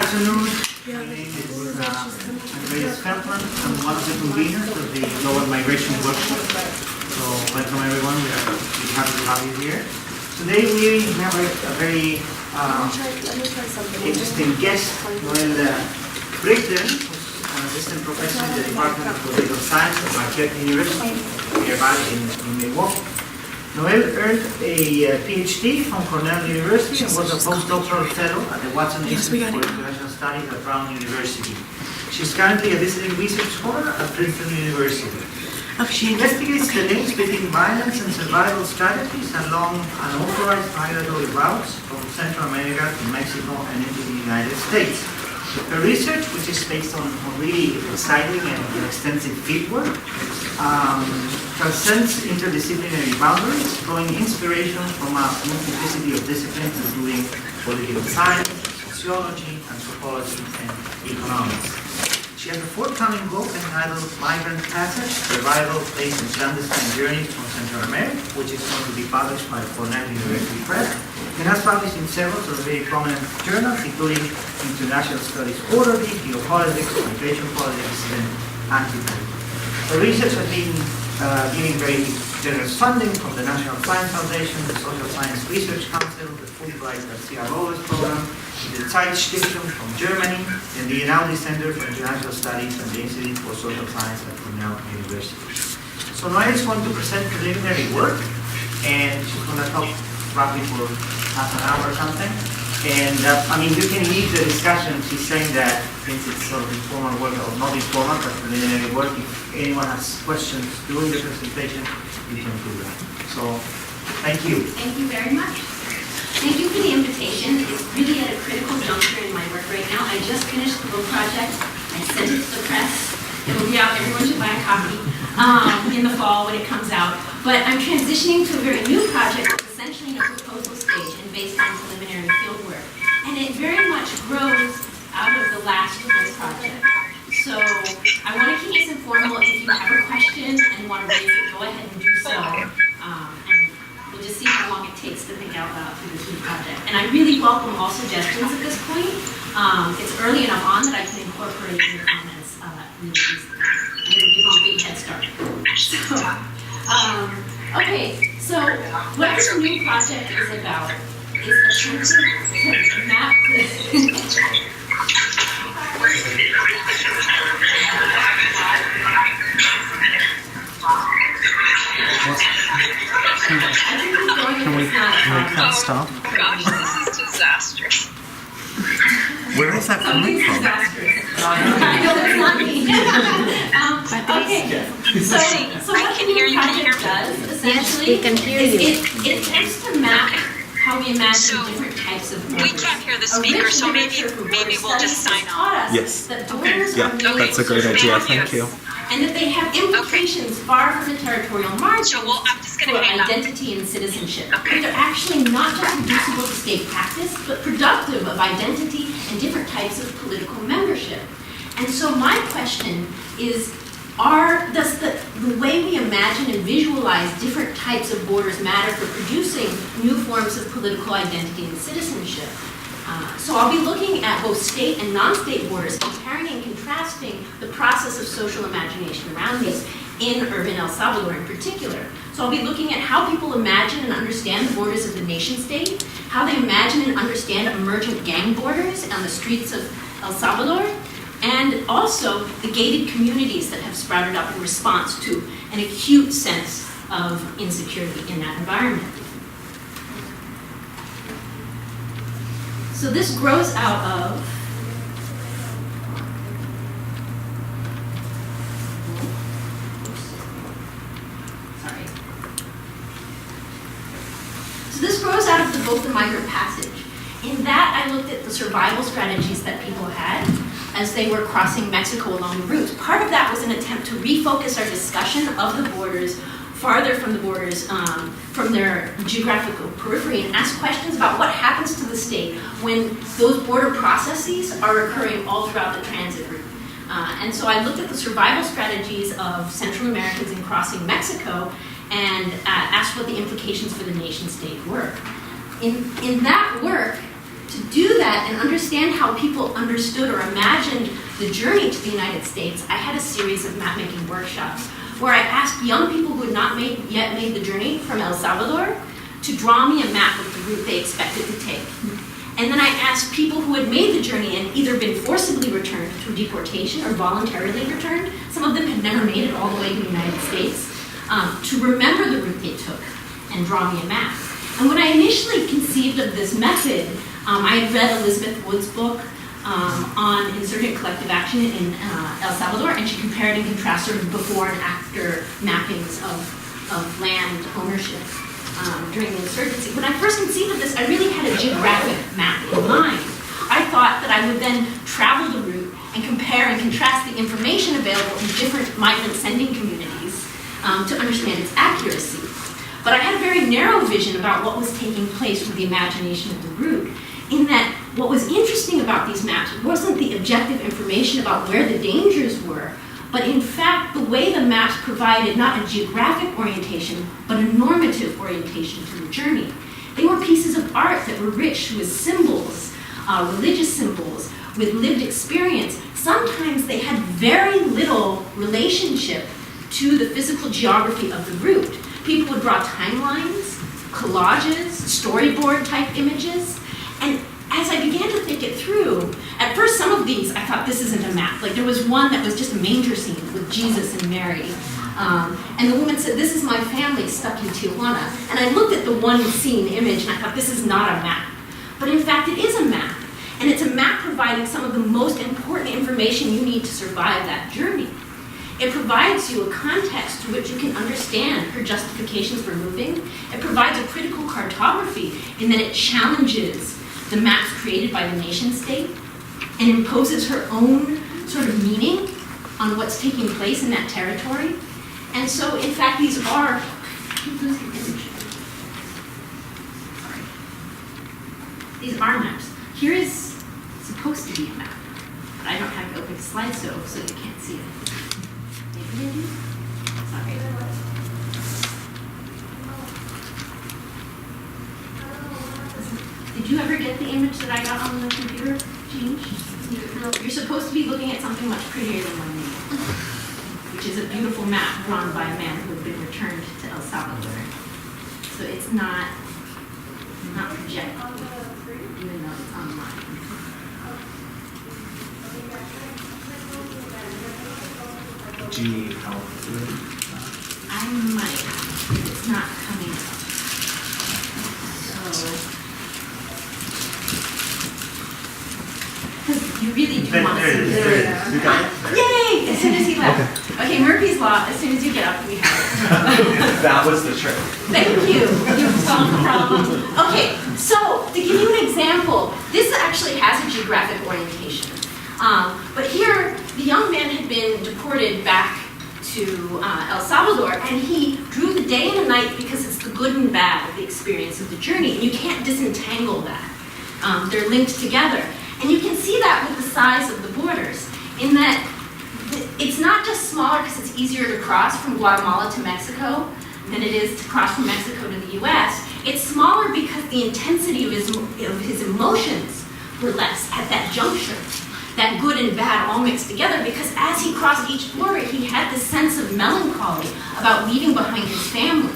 afternoon. My name is Andreas Feldman. I'm one of the conveners of the Global Migration Workshop. So welcome everyone. We are happy to have you here. Today we have a very interesting guest, Noelle Brigden, who's an assistant professor in the Department of Political Science at Marquette University, nearby in Milwaukee. Noelle earned a PhD from Cornell University and was a postdoctoral fellow at the Watson Institute for International Studies at Brown University. She's currently a visiting research scholar at Princeton University. She investigates the links between violence and survival strategies along unauthorized migratory routes from Central America to Mexico and into the United States. Her research, which is based on really exciting and extensive fieldwork, transcends interdisciplinary boundaries, drawing inspiration from a multiplicity of disciplines, including political science, sociology, anthropology, and economics. She has a forthcoming book entitled Migrant Passage, Survival, Place, and Clandestine Journeys from Central America, which is going to be published by Cornell University Press, and has published in several of very prominent journals, including International Studies Quarterly, Geopolitics, Migration Politics, and Anti-Politics. Her research has been giving very generous funding from the National Science Foundation, the Social Science Research Council, the Fulbright Garcia Robles Program, the Zeit Stiftung from Germany, and the Einaudi Center for International Studies and the Institute for Social Science at Cornell University. So Noelle is going to present preliminary work, and she's going to talk roughly for half an hour or something. And I mean, you can leave the discussion. She's saying that since it's sort of informal work, or not informal, but preliminary work, if anyone has questions during the presentation, you can do that. So, thank you. Thank you very much. Thank you for the invitation. It's really at a critical juncture in my work right now. I just finished the book project. I sent it to the press. It will be out. Everyone should buy a copy in the fall when it comes out. But I'm transitioning to a very new project that's essentially in a proposal stage and based on preliminary field work. And it very much grows out of the last book project. So I want to keep this informal. If you have a question and want to raise it, go ahead and do so. And we'll just see how long it takes to think out loud for this new project. And I really welcome all suggestions at this point. It's early enough on that I can incorporate your comments really easily. I'm going to give you a big head start. Okay, so what this new project is about is attempting to map Can we make that stop? Gosh, this is disastrous. Where is that coming from? I know it's not me. Okay, so I what can the hear new you. Can you hear project me? does, essentially, we can hear is you. it attempts to map how we imagine So, different types of we borders. can't hear the speaker, so maybe we'll just sign off. Yes. That borders Yeah, are made that's a great idea. Thank you. and that they have implications far from the territorial margins So I'm just for going to hang up. identity and citizenship. Okay. But they're actually not just reducible to state practice, but productive of identity and different types of political membership. And so my question is, does the way we imagine and visualize different types of borders matter for producing new forms of political identity and citizenship? So I'll be looking at both state and non-state borders, comparing and contrasting the process of social imagination around these in urban El Salvador in particular. So I'll be looking at how people imagine and understand the borders of the nation state, how they imagine and understand emergent gang borders on the streets of El Salvador, and also the gated communities that have sprouted up in response to an acute sense of insecurity in that environment. So this grows out of the book, The Migrant Passage. In that, I looked at the survival strategies that people had as they were crossing Mexico along the routes. Part of that was an attempt to refocus our discussion of the borders farther from the borders, from their geographical periphery, and ask questions about what happens to the state when those border processes are occurring all throughout the transit route. And so I looked at the survival strategies of Central Americans in crossing Mexico and asked what the implications for the nation state were. In that work, to to do that and understand how people understood or imagined the journey to the United States, I had a series of map-making workshops where I asked young people who had not yet made the journey from El Salvador to draw me a map of the route they expected to take. And then I asked people who had made the journey and either been forcibly returned through deportation or voluntarily returned, some of them had never made it all the way to the United States, to remember the route they took and draw me a map. And when I initially conceived of this method, I had read Elizabeth Wood's book on insurgent collective action in El Salvador, and she compared and contrasted before and after mappings of land ownership during the insurgency. When I first conceived of this, I really had a geographic map in mind. I thought that I would then travel the route and compare and contrast the information available in different migrant sending communities to understand its accuracy. But I had a very narrow vision about what was taking place with the imagination of the route, in that what was interesting about these maps wasn't the objective information about where the dangers were, but in fact the way the maps provided not a geographic orientation, but a normative orientation to the journey. They were pieces of art that were rich with symbols, religious symbols, with lived experience. Sometimes they had very little relationship to the physical geography of the route. People would draw timelines, collages, storyboard type images, and as I began to think it through, at first some of these I thought this isn't a map. Like there was one that was just a manger scene with Jesus and Mary. And the woman said, this is my family stuck in Tijuana. And I looked at the one scene image and I thought this is not a map. But in fact it is a map. And it's a map providing some of the most important information you need to survive that journey. It provides you a context to which you can understand her justifications for moving. It provides a critical cartography in that it challenges the maps created by the nation state and imposes her own sort of meaning on what's taking place in that territory. And so, in fact, these are, these are maps. Here is supposed to be a map, but I don't have it open to slideshow, so you can't see it. Sorry. Did you ever get the image that I got on the computer, Jean? You're supposed to be looking at something much prettier than one name, which is a beautiful map drawn by a man who had been returned to El Salvador. So it's not projected, even though it's online. Do you need help with it? I might. It's not coming up. So, because you really do want to see this. You got it? Yay! As soon as he left. Okay, Murphy's Law, as soon as you get up, we have it. That was the trick. Thank you. You've solved the problem. Okay, so to give you an example, this actually has a geographic orientation. But here, the young man had been deported back to El Salvador, and he drew the day and the night because it's the good and bad of the experience of the journey, and you can't disentangle that. They're linked together. And you can see that with the size of the borders, in that it's not just smaller because it's easier to cross from Guatemala to Mexico than it is to cross from Mexico to the US. It's smaller because the intensity of his emotions were less at that juncture. That good and bad all mixed together, because as he crossed each border, he had this sense of melancholy about leaving behind his family.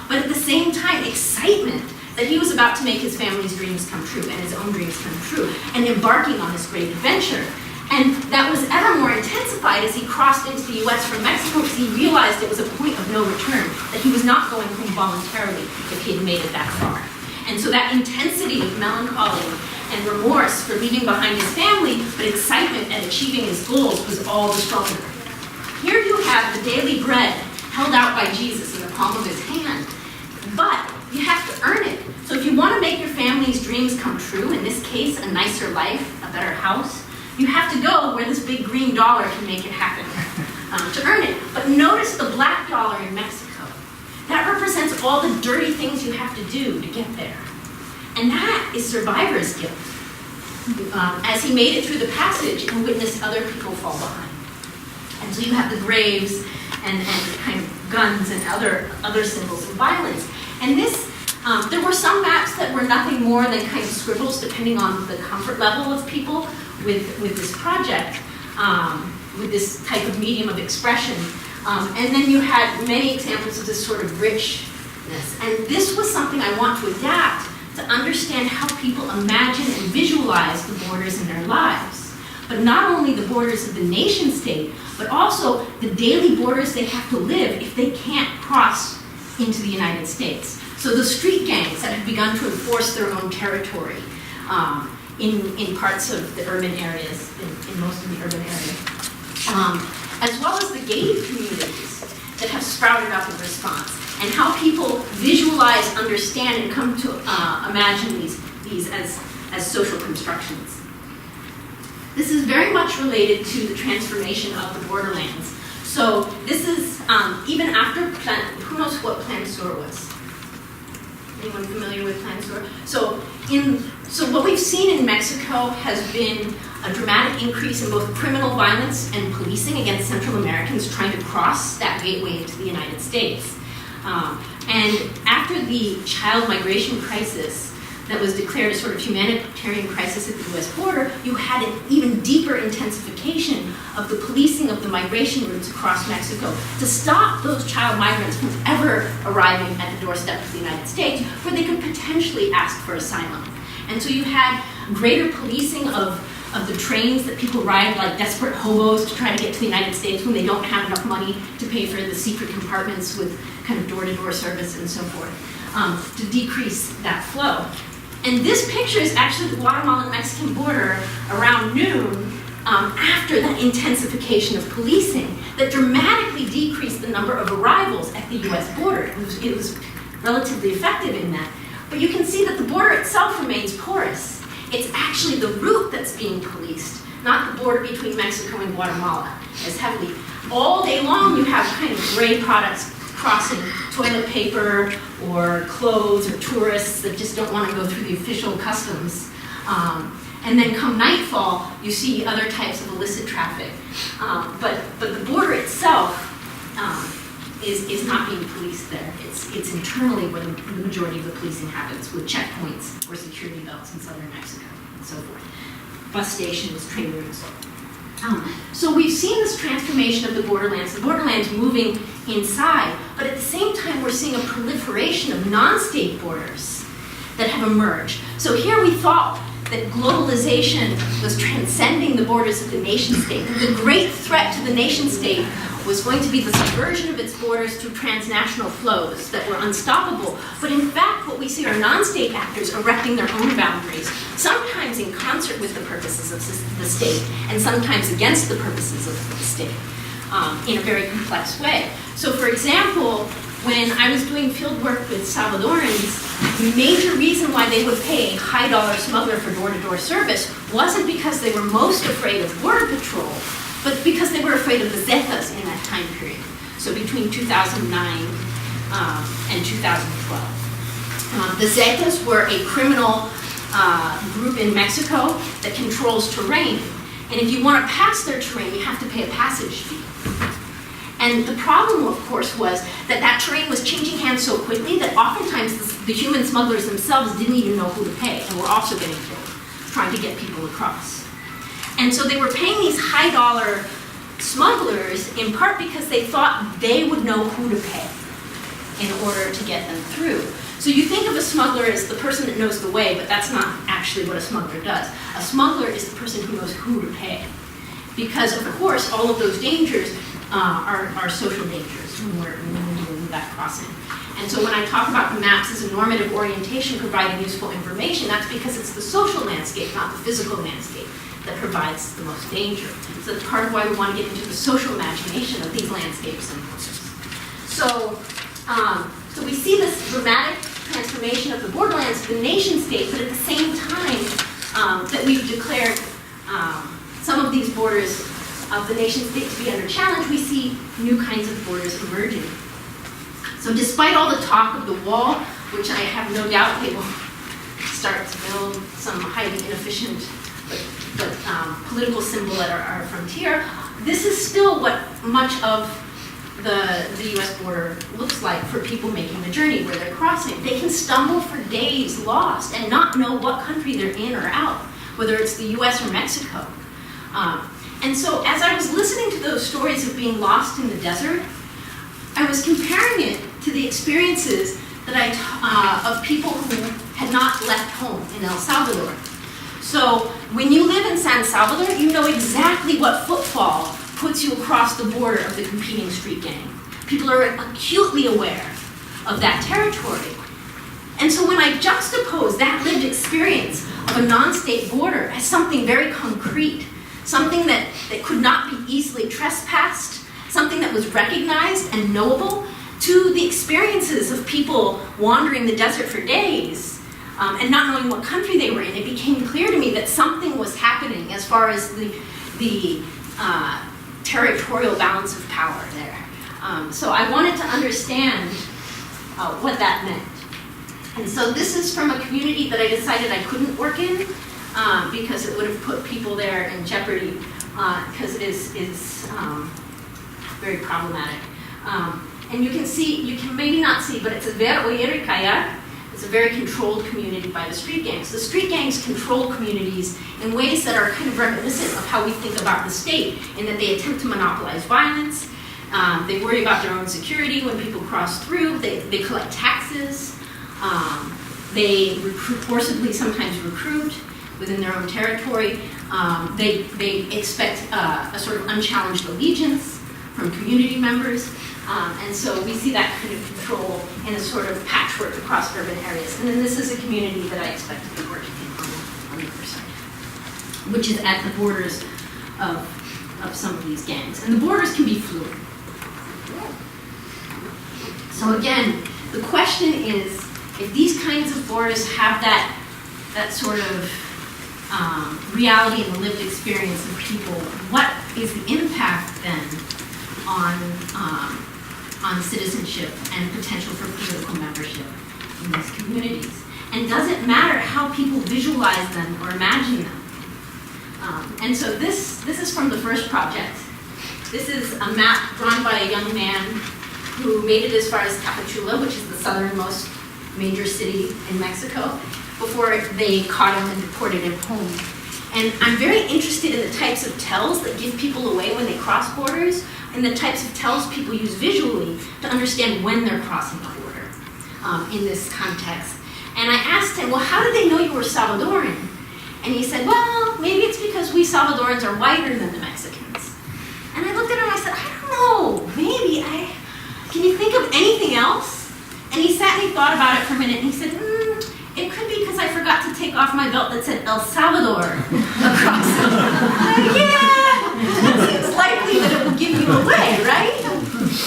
But at the same time, excitement that he was about to make his family's dreams come true and his own dreams come true, and embarking on this great adventure. And that was ever more intensified as he crossed into the US from Mexico, because he realized it was a point of no return, that he was not going home voluntarily if he had made it that far. And so that intensity of melancholy and remorse for leaving behind his family, but excitement at achieving his goals was all the stronger. Here you have the daily bread held out by Jesus in the palm of his hand, but you have to earn it. So if you want to make your family's dreams come true, in this case, a nicer life, a better house, you have to go where this big green dollar can make it happen to earn it. But notice the black dollar in Mexico. That represents all the dirty things you have to do to get there. And that is survivor's guilt, as he made it through the passage and witnessed other people fall behind. And so you have the graves and kind of guns and other symbols of violence. And this There were some maps that were nothing more than kind of scribbles, depending on the comfort level of people with this project, with this type of medium of expression. And then you had many examples of this sort of richness. And this was something I want to adapt to understand how people imagine and visualize the borders in their lives. But not only the borders of the nation state, but also the daily borders they have to live if they can't cross into the United States. So the street gangs that have begun to enforce their own territory in parts of the urban areas, in most of the urban areas, as well as the gated communities that have sprouted up in response, and how people visualize, understand, and come to imagine these as social constructions. This is very much related to the transformation of the borderlands. So this is, even after who knows what Plan Sur was? Anyone familiar with Plan Sur? So what we've seen in Mexico has been a dramatic increase in both criminal violence and policing against Central Americans trying to cross that gateway into the United States. And after the child migration crisis that was declared a sort of humanitarian crisis at the US border, you had an even deeper intensification of the policing of the migration routes across Mexico to stop those child migrants from ever arriving at the doorstep of the United States, where they could potentially ask for asylum. And so you had greater policing of the trains that people ride like desperate hobos to try to get to the United States when they don't have enough money to pay for the secret compartments with kind of door-to-door service and so forth, to decrease that flow. And this picture is actually the Guatemalan-Mexican border around noon, after that intensification of policing that dramatically decreased the number of arrivals at the US border. It was relatively effective in that. But you can see that the border itself remains porous. It's actually the route that's being policed, not the border between Mexico and Guatemala as heavily. All day long you have kind of gray products crossing, toilet paper or clothes or tourists that just don't want to go through the official customs. And then come nightfall, you see other types of illicit traffic. But the border itself is not being policed there. It's internally where the majority of the policing happens, with checkpoints or security belts in southern Mexico and so forth. Bus stations, train routes. So we've seen this transformation of the borderlands moving inside, but at the same time we're seeing a proliferation of non-state borders that have emerged. So here we thought that globalization was transcending the borders of the nation state. The great threat to the nation state was going to be the subversion of its borders through transnational flows that were unstoppable. But in fact, what we see are non-state actors erecting their own boundaries, sometimes in concert with the purposes of the state, and sometimes against the purposes of the state, in a very complex way. So for example, when I was doing field work with Salvadorans, the major reason why they would pay a high-dollar smuggler for door-to-door service wasn't because they were most afraid of border patrol, but because they were afraid of the Zetas in that time period. So between 2009 and 2012. The Zetas were a criminal group in Mexico that controls terrain. And if you want to pass their terrain, you have to pay a passage fee. And the problem, of course, was that that terrain was changing hands so quickly that oftentimes the human smugglers themselves didn't even know who to pay and were also getting killed, trying to get people across. And so they were paying these high-dollar smugglers in part because they thought they would know who to pay in order to get them through. So you think of a smuggler as the person that knows the way, but that's not actually what a smuggler does. A smuggler is the person who knows who to pay. Because, of course, all of those dangers are social dangers when we're doing that crossing. And so when I talk about the maps as a normative orientation providing useful information, that's because it's the social landscape, not the physical landscape, that provides the most danger. So that's part of why we want to get into the social imagination of these landscapes and borders. So we see this dramatic transformation of the borderlands to the nation state, but at the same time that we've declared some of these borders of the nation state to be under challenge, we see new kinds of borders emerging. So despite all the talk of the wall, which I have no doubt they will start to build some highly inefficient but political symbol at our frontier, this is still what much of the US border looks like for people making the journey where they're crossing. They can stumble for days lost and not know what country they're in or out, whether it's the US or Mexico. And so as I was listening to those stories of being lost in the desert, I was comparing it to the experiences that of people who had not left home in El Salvador. So when you live in San Salvador, you know exactly what footfall puts you across the border of the competing street gang. People are acutely aware of that territory. And so when I juxtapose that lived experience of a non-state border as something very concrete, something that could not be easily trespassed, something that was recognized and knowable, to the experiences of people wandering the desert for days and not knowing what country they were in, it became clear to me that something was happening as far as the territorial balance of power there. So I wanted to understand what that meant. And so this is from a community that I decided I couldn't work in because it would have put people there in jeopardy because it is very problematic. And you can see, you can maybe not see, but it's a reordering. It's a very controlled community by the street gangs. The street gangs control communities in ways that are kind of reminiscent of how we think about the state, in that they attempt to monopolize violence. They worry about their own security when people cross through. They collect taxes. They forcibly sometimes recruit within their own territory. They expect a sort of unchallenged allegiance from community members. And so we see that kind of control in a sort of patchwork across urban areas. And then this is a community that I expect to be working in on the other side, which is at the borders of some of these gangs. And the borders can be fluid. So again, the question is, if these kinds of borders have that sort of reality and the lived experience of people, what is the impact then on citizenship and potential for political membership in these communities? And does it matter how people visualize them or imagine them? And so this is from the first project. This is a map drawn by a young man who made it as far as Tapachula, which is the southernmost major city in Mexico, before they caught him and deported him home. And I'm very interested in the types of tells that give people away when they cross borders, and the types of tells people use visually to understand when they're crossing the border in this context. And I asked him, well, how did they know you were Salvadoran? And he said, well, maybe it's because we Salvadorans are whiter than the Mexicans. And I looked at him and I said, I don't know, maybe. Can you think of anything else? And he sat and he thought about it for a minute, and he said, it could be because I forgot to take off my belt that said El Salvador across it. Yeah, it seems likely that it will give you away, right?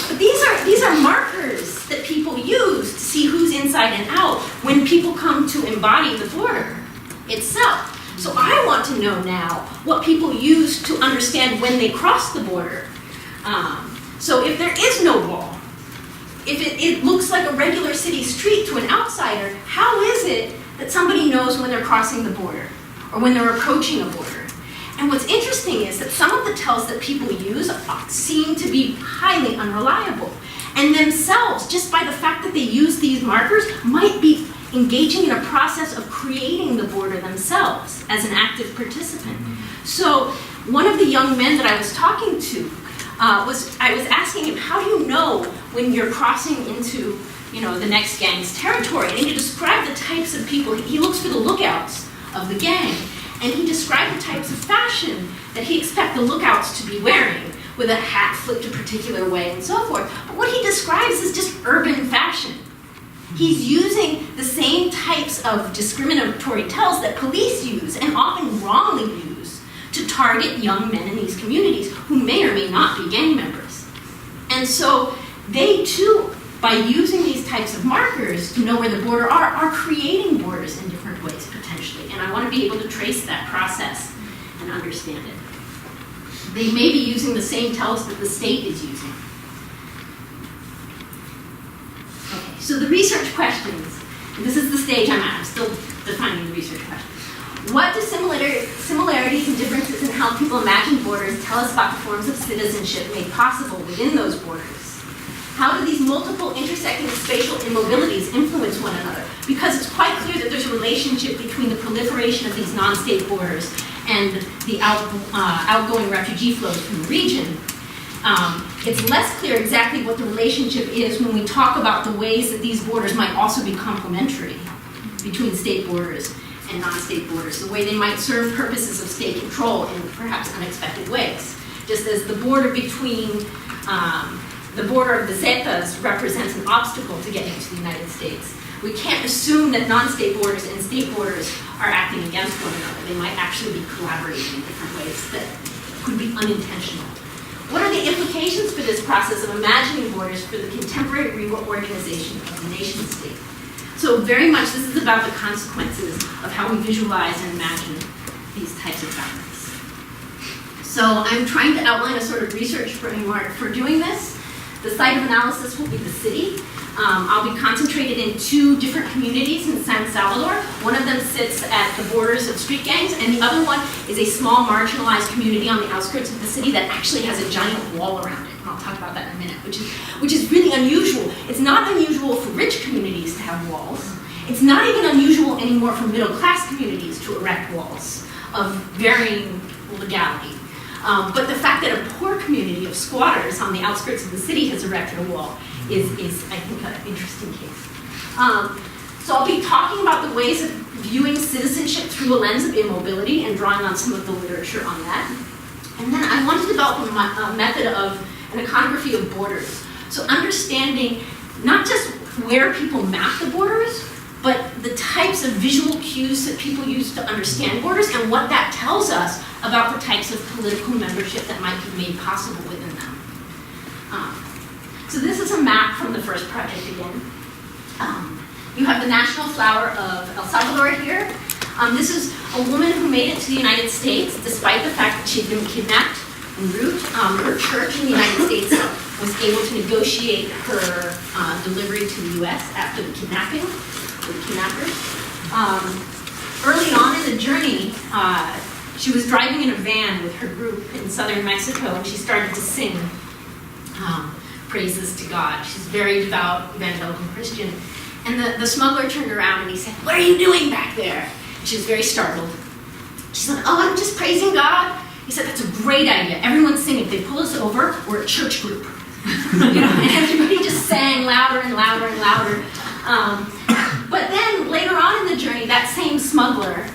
But these are markers that people use to see who's inside and out when people come to embody the border itself. So I want to know now what people use to understand when they cross the border. So if there is no wall, if it looks like a regular city street to an outsider, how is it that somebody knows when they're crossing the border or when they're approaching a border? And what's interesting is that some of the tells that people use seem to be highly unreliable. And themselves, just by the fact that they use these markers, might be engaging in a process of creating the border themselves as an active participant. So one of the young men that I was talking to, I was asking him, how do you know when you're crossing into, the next gang's territory? And he described the types of people. He looks for the lookouts of the gang, and he described the types of fashion that he expects the lookouts to be wearing, with a hat flipped a particular way and so forth. But what he describes is just urban fashion. He's using the same types of discriminatory tells that police use, and often wrongly use, to target young men in these communities who may or may not be gang members. And so they too, by using these types of markers to know where the border are creating borders in different ways potentially. And I want to be able to trace that process and understand it. They may be using the same tells that the state is using. Okay, so the research questions. And this is the stage I'm at. I'm still defining the research questions. What do similarities and differences in how people imagine borders tell us about the forms of citizenship made possible within those borders? How do these multiple intersecting spatial immobilities influence one another? Because it's quite clear that there's a relationship between the proliferation of these non-state borders and the outgoing refugee flows from the region. It's less clear exactly what the relationship is when we talk about the ways that these borders might also be complementary between state borders and non-state borders, the way they might serve purposes of state control in perhaps unexpected ways. Just as the border between the border of the Zetas represents an obstacle to getting to the United States. We can't assume that non-state borders and state borders are acting against one another. They might actually be collaborating in different ways that could be unintentional. What are the implications for this process of imagining borders for the contemporary reorganization of the nation state? So very much this is about the consequences of how we visualize and imagine these types of boundaries. So I'm trying to outline a sort of research framework for doing this. The site of analysis will be the city. I'll be concentrated in 2 different communities in San Salvador. One of them sits at the borders of street gangs, and the other one is a small marginalized community on the outskirts of the city that actually has a giant wall around it. And I'll talk about that in a minute, which is really unusual. It's not unusual for rich communities to have walls. It's not even unusual anymore for middle-class communities to erect walls of varying legality. But the fact that a poor community of squatters on the outskirts of the city has erected a wall is I think, an interesting case. So I'll be talking about the ways of viewing citizenship through a lens of immobility and drawing on some of the literature on that. And then I want to develop a method of an iconography of borders. So understanding not just where people map the borders, but the types of visual cues that people use to understand borders and what that tells us about the types of political membership that might be made possible within them. So this is a map from the first project again. You have the national flower of El Salvador here. This is a woman who made it to the United States despite the fact that she'd been kidnapped en route. Her church in the United States was able to negotiate her delivery to the US after the kidnapping. The kidnappers. Early on in the journey, she was driving in a van with her group in southern Mexico, and she started to sing praises to God. She's very devout evangelical Christian. And the smuggler turned around and he said, "What are you doing back there?" And she was very startled. She said, "Oh, I'm just praising God." He said, "That's a great idea. Everyone sing. If they pull us over, we're a church group." And everybody just sang louder and louder and louder. But then later on in the journey, that same smuggler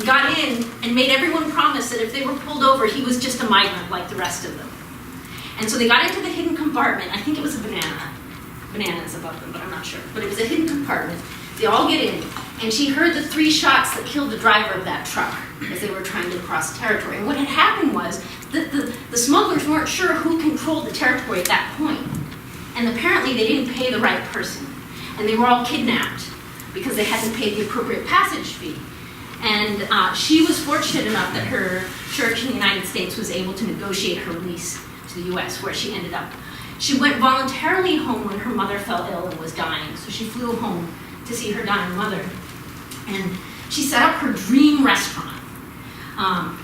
got in and made everyone promise that if they were pulled over, he was just a migrant like the rest of them. And so they got into the hidden compartment. I think it was a bananas above them, but I'm not sure. But it was a hidden compartment. They all get in, and she heard the 3 shots that killed the driver of that truck as they were trying to cross territory. And what had happened was that the smugglers weren't sure who controlled the territory at that point. And apparently they didn't pay the right person. And they were all kidnapped because they hadn't paid the appropriate passage fee. And she was fortunate enough that her church in the United States was able to negotiate her release to the US, where she ended up. She went voluntarily home when her mother fell ill and was dying. So she flew home to see her dying mother. And she set up her dream restaurant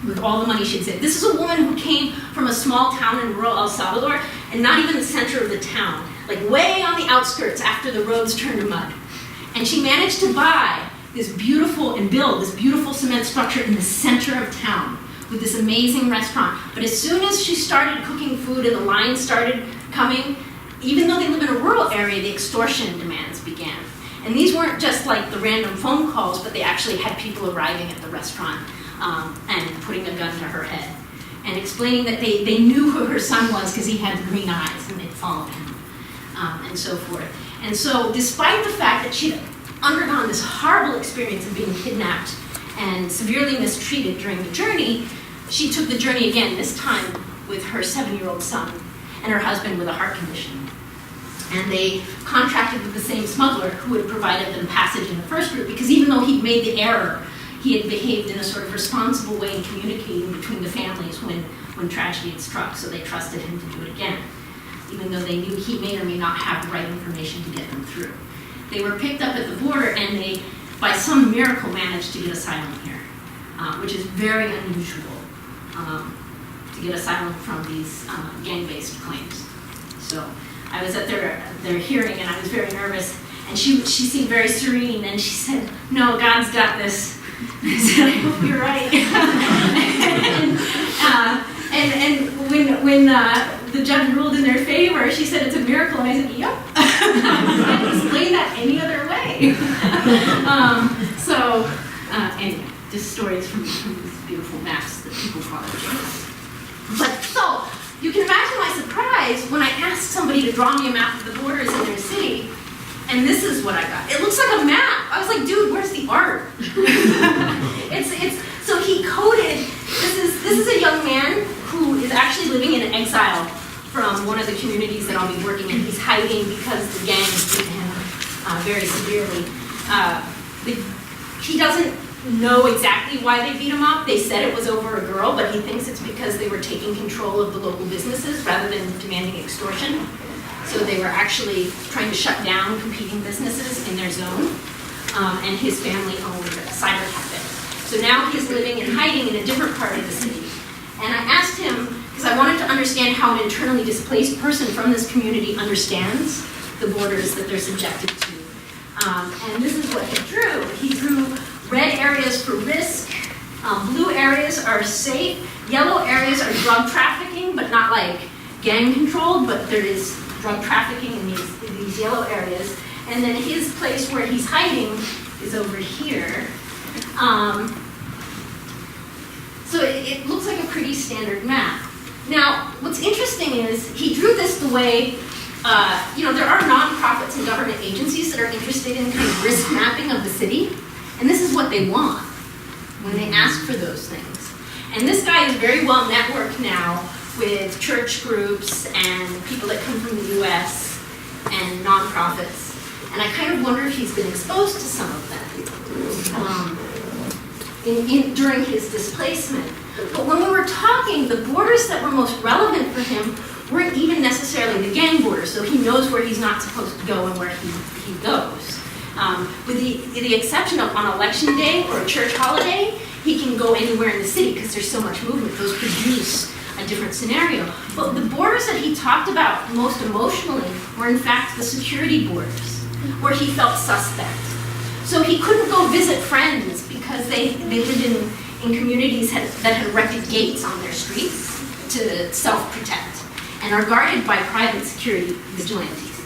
with all the money she'd saved. This is a woman who came from a small town in rural El Salvador, and not even the center of the town, like way on the outskirts after the roads turned to mud. And she managed to buy this beautiful and build this beautiful cement structure in the center of town with this amazing restaurant. But as soon as she started cooking food and the lines started coming, even though they live in a rural area, the extortion demands began. And these weren't just like the random phone calls, but they actually had people arriving at the restaurant and putting a gun to her head and explaining that they knew who her son was because he had the green eyes and they'd followed him and so forth. And so despite the fact that she'd undergone this horrible experience of being kidnapped and severely mistreated during the journey, she took the journey again, this time with her 7-year-old son and her husband with a heart condition. And they contracted with the same smuggler who had provided them passage in the first group, because even though he'd made the error, he had behaved in a sort of responsible way in communicating between the families when tragedy had struck, so they trusted him to do it again, even though they knew he may or may not have the right information to get them through. They were picked up at the border, and they, by some miracle, managed to get asylum here, which is very unusual to get asylum from these gang-based claims. So I was at their hearing and I was very nervous. And she seemed very serene and she said, "No, God's got this." I said, "I hope you're right." and when the judge ruled in their favor, she said it's a miracle. And I said, "Yep." I can't explain that any other way. Anyway, just stories from these beautiful maps that people follow. But so, you can imagine my surprise when I asked somebody to draw me a map of the borders in their city, and this is what I got. It looks like a map. I was like, dude, where's the art? So he coded, this is a young man who is actually living in exile from one of the communities that I'll be working in. He's hiding because the gang beat him very severely. He doesn't know exactly why they beat him up. They said it was over a girl, but he thinks it's because they were taking control of the local businesses rather than demanding extortion. So they were actually trying to shut down competing businesses in their zone, and his family owned a cyber cafe. So now he's living and hiding in a different part of the city. And I asked him, because I wanted to understand how an internally displaced person from this community understands the borders that they're subjected to. And this is what he drew. He drew red areas for risk, blue areas are safe, yellow areas are drug trafficking, but not like gang controlled, but there is drug trafficking in these yellow areas. And then his place where he's hiding is over here. So it looks like a pretty standard map. Now, what's interesting is he drew this the way, there are nonprofits and government agencies that are interested in kind of risk mapping of the city. And this is what they want when they ask for those things. And this guy is very well networked now with church groups and people that come from the US and nonprofits. And I kind of wonder if he's been exposed to some of them during his displacement. But when we were talking, the borders that were most relevant for him weren't even necessarily the gang borders, so he knows where he's not supposed to go and where he goes. With the exception of on election day or a church holiday, he can go anywhere in the city because there's so much movement. Those produce a different scenario. But the borders that he talked about most emotionally were in fact the security borders, where he felt suspect. So he couldn't go visit friends because they lived in communities that had erected gates on their streets to self-protect and are guarded by private security vigilantes.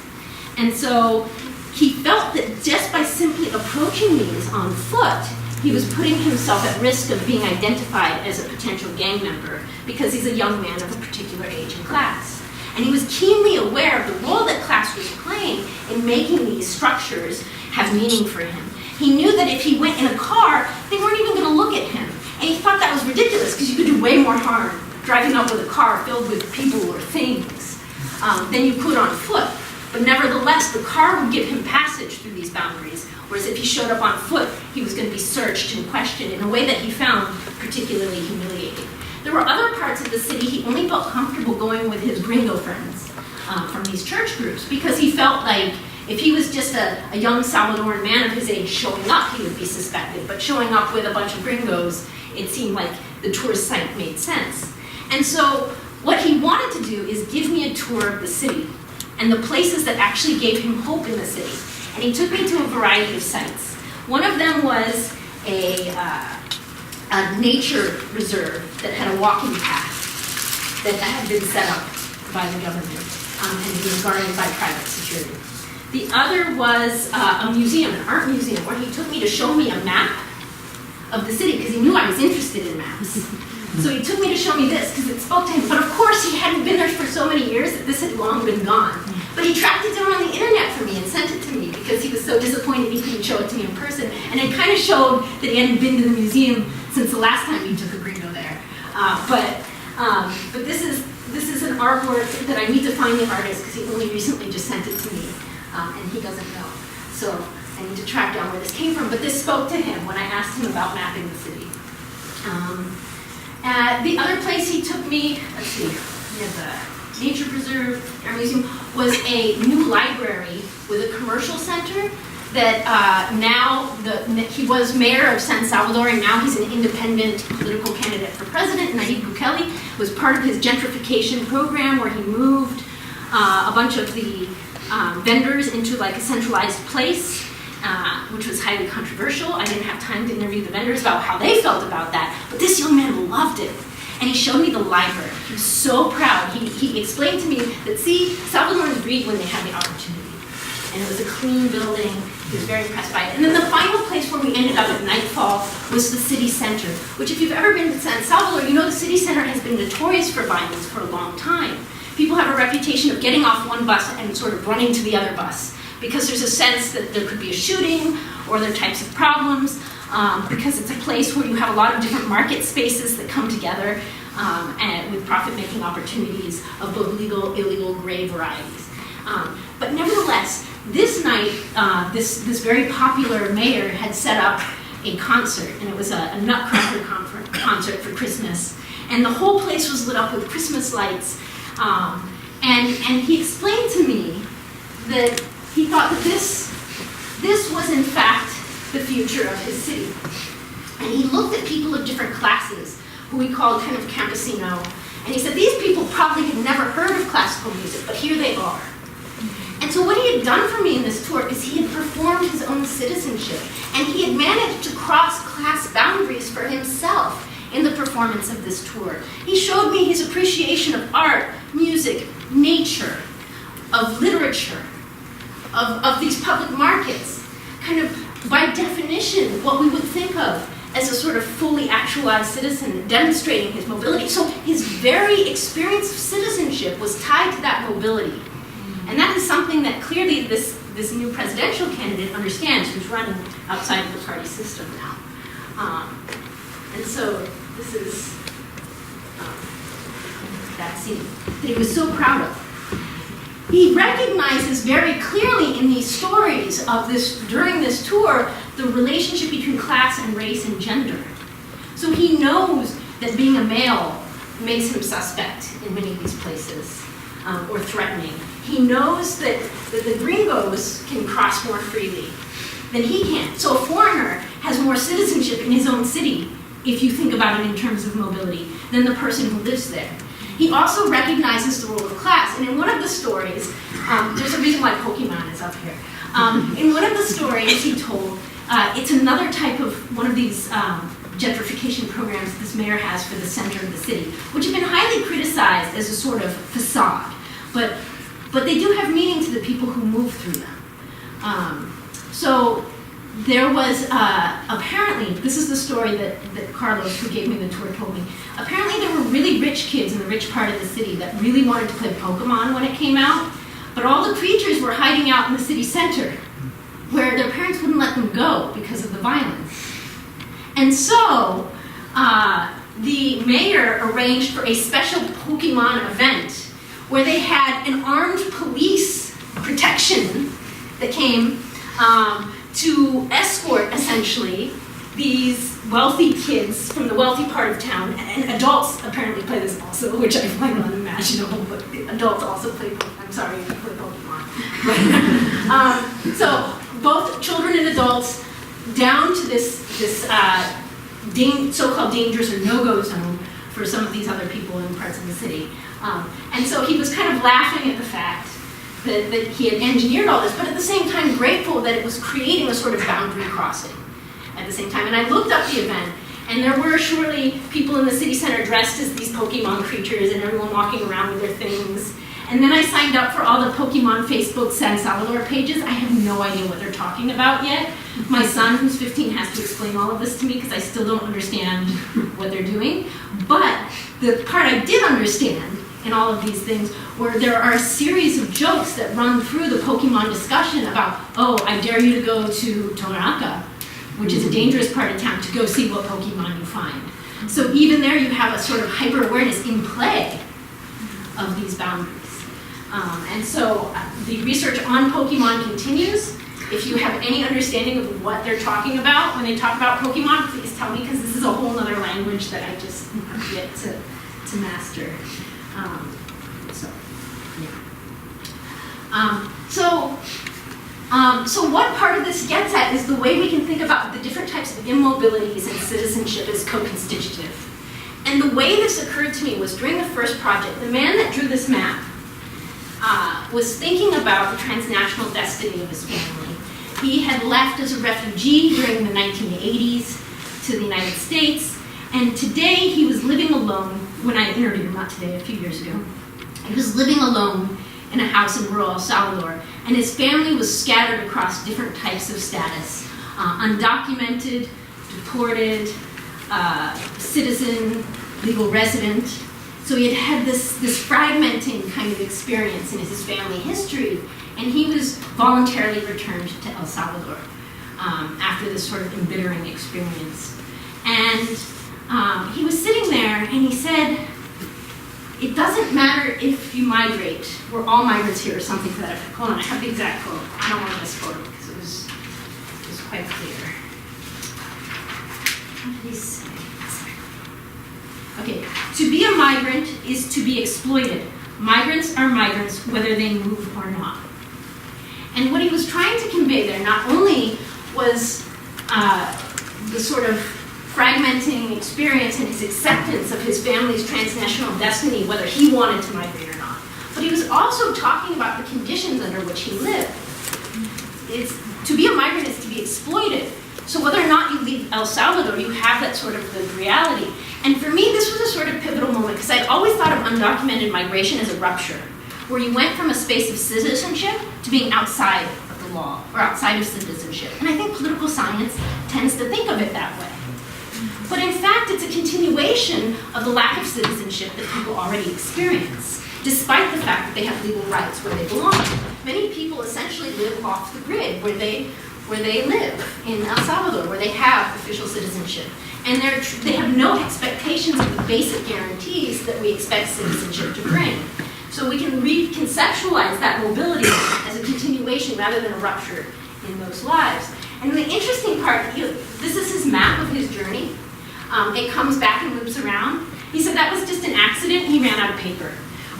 And so he felt that just by simply approaching these on foot, he was putting himself at risk of being identified as a potential gang member because he's a young man of a particular age and class. And he was keenly aware of the role that class was playing in making these structures have meaning for him. He knew that if he went in a car, they weren't even going to look at him. And he thought that was ridiculous because you could do way more harm driving up with a car filled with people or things than you could on foot. But nevertheless, the car would give him passage through these boundaries, whereas if he showed up on foot, he was going to be searched and questioned in a way that he found particularly humiliating. There were other parts of the city he only felt comfortable going with his gringo friends from these church groups because he felt like if he was just a young Salvadoran man of his age showing up, he would be suspected. But showing up with a bunch of gringos, it seemed like the tourist site made sense. And so what he wanted to do is give me a tour of the city and the places that actually gave him hope in the city. And he took me to a variety of sites. One of them was a nature reserve that had a walking path that had been set up by the government and being guarded by private security. The other was a museum, an art museum, where he took me to show me a map of the city because he knew I was interested in maps. So he took me to show me this because it spoke to him. But of course, he hadn't been there for so many years that this had long been gone. But he tracked it down on the internet for me and sent it to me because he was so disappointed he couldn't show it to me in person. And it kind of showed that he hadn't been to the museum since the last time he took a gringo there. But this is an artwork that I need to find the artist because he only recently just sent it to me. And he doesn't know. So I need to track down where this came from. But this spoke to him when I asked him about mapping the city. The other place he took me, let's see, we have the Nature Preserve, our museum, was a new library with a commercial center that he was mayor of San Salvador, and now he's an independent political candidate for president. Nayib Bukele was part of his gentrification program where he moved a bunch of the vendors into like a centralized place, which was highly controversial. I didn't have time to interview the vendors about how they felt about that, but this young man loved it. And he showed me the library. He was so proud. He explained to me that, see, Salvadorans read when they have the opportunity. And it was a clean building. He was very impressed by it. And then the final place where we ended up at nightfall was the city center, which if you've ever been to San Salvador, you know the city center has been notorious for violence for a long time. People have a reputation of getting off one bus and sort of running to the other bus because there's a sense that there could be a shooting or other types of problems, because it's a place where you have a lot of different market spaces that come together and with profit-making opportunities of both legal, illegal, gray varieties. But nevertheless, this night, this very popular mayor had set up a concert, and it was a Nutcracker concert for Christmas. And the whole place was lit up with Christmas lights. And he explained to me that he thought that this was in fact the future of his city. And he looked at people of different classes, who we called kind of campesino, and he said, these people probably had never heard of classical music, but here they are. And so what he had done for me in this tour is he had performed his own citizenship, and he had managed to cross class boundaries for himself in the performance of this tour. He showed me his appreciation of art, music, nature, of literature, of these public markets, kind of by definition what we would think of as a sort of fully actualized citizen, demonstrating his mobility. So his very experience of citizenship was tied to that mobility. And that is something that clearly this new presidential candidate understands, who's running outside of the party system now. And so this is that scene that he was so proud of. He recognizes very clearly in these stories of during this tour, the relationship between class and race and gender. So he knows that being a male makes him suspect in many of these places, or threatening. He knows that the gringos can cross more freely than he can. So a foreigner has more citizenship in his own city, if you think about it in terms of mobility, than the person who lives there. He also recognizes the role of class. And in one of the stories, there's a reason why Pokemon is up here. In one of the stories he told, it's another type of one of these gentrification programs this mayor has for the center of the city, which have been highly criticized as a sort of facade. But they do have meaning to the people who move through them. So there was, apparently, this is the story that Carlos, who gave me the tour, told me. Apparently there were really rich kids in the rich part of the city that really wanted to play Pokemon when it came out, but all the creatures were hiding out in the city center, where their parents wouldn't let them go because of the violence. And so, the mayor arranged for a special Pokemon event where they had an armed police protection that came to escort, essentially, these wealthy kids from the wealthy part of town, and adults apparently play this also, which I find unimaginable, but adults also play Pokemon. I'm sorry, I play Pokemon. So both children and adults down to this so-called dangerous or no-go zone for some of these other people in parts of the city. And so he was kind of laughing at the fact that he had engineered all this, but at the same time grateful that it was creating a sort of boundary crossing at the same time. And I looked up the event, and there were surely people in the city center dressed as these Pokemon creatures and everyone walking around with their things. And then I signed up for all the Pokemon Facebook San Salvador pages. I have no idea what they're talking about yet. My son, who's 15, has to explain all of this to me because I still don't understand what they're doing. But the part I did understand in all of these things where there are a series of jokes that run through the Pokemon discussion about, oh, I dare you to go to Tonaraca, which is a dangerous part of town, to go see what Pokemon you find. So even there you have a sort of hyper-awareness in play of these boundaries. And so the research on Pokemon continues. If you have any understanding of what they're talking about when they talk about Pokemon, please tell me, because this is a whole other language that I just have yet to master. So what part of this gets at is the way we can think about the different types of immobilities and citizenship as co-constitutive. And the way this occurred to me was during the first project, the man that drew this map was thinking about the transnational destiny of his family. He had left as a refugee during the 1980s to the United States, and today he was living alone, when I interviewed him, not today, a few years ago. He was living alone in a house in rural El Salvador, and his family was scattered across different types of status, undocumented, deported, citizen, legal resident. So he had had this fragmenting kind of experience in his family history, and he was voluntarily returned to El Salvador after this sort of embittering experience. And he was sitting there, and he said, "It doesn't matter if you migrate. We're all migrants here," or something to that effect. Hold on, I have the exact quote. I don't want to misquote it because it was quite clear. What did he say? Okay, to be a migrant is to be exploited. Migrants are migrants whether they move or not. And what he was trying to convey there not only was the sort of fragmenting experience and his acceptance of his family's transnational destiny, whether he wanted to migrate or not, but he was also talking about the conditions under which he lived. To be a migrant is to be exploited. So whether or not you leave El Salvador, you have that sort of lived reality. And for me, this was a sort of pivotal moment, because I'd always thought of undocumented migration as a rupture, where you went from a space of citizenship to being outside of the law, or outside of citizenship. And I think political science tends to think of it that way. But in fact, it's a continuation of the lack of citizenship that people already experience, despite the fact that they have legal rights where they belong. Many people essentially live off the grid where they live in El Salvador, where they have official citizenship. And they have no expectations of the basic guarantees that we expect citizenship to bring. So we can reconceptualize that mobility as a continuation rather than a rupture in those lives. And the interesting part, this is his map of his journey. It comes back and loops around. He said that was just an accident, he ran out of paper.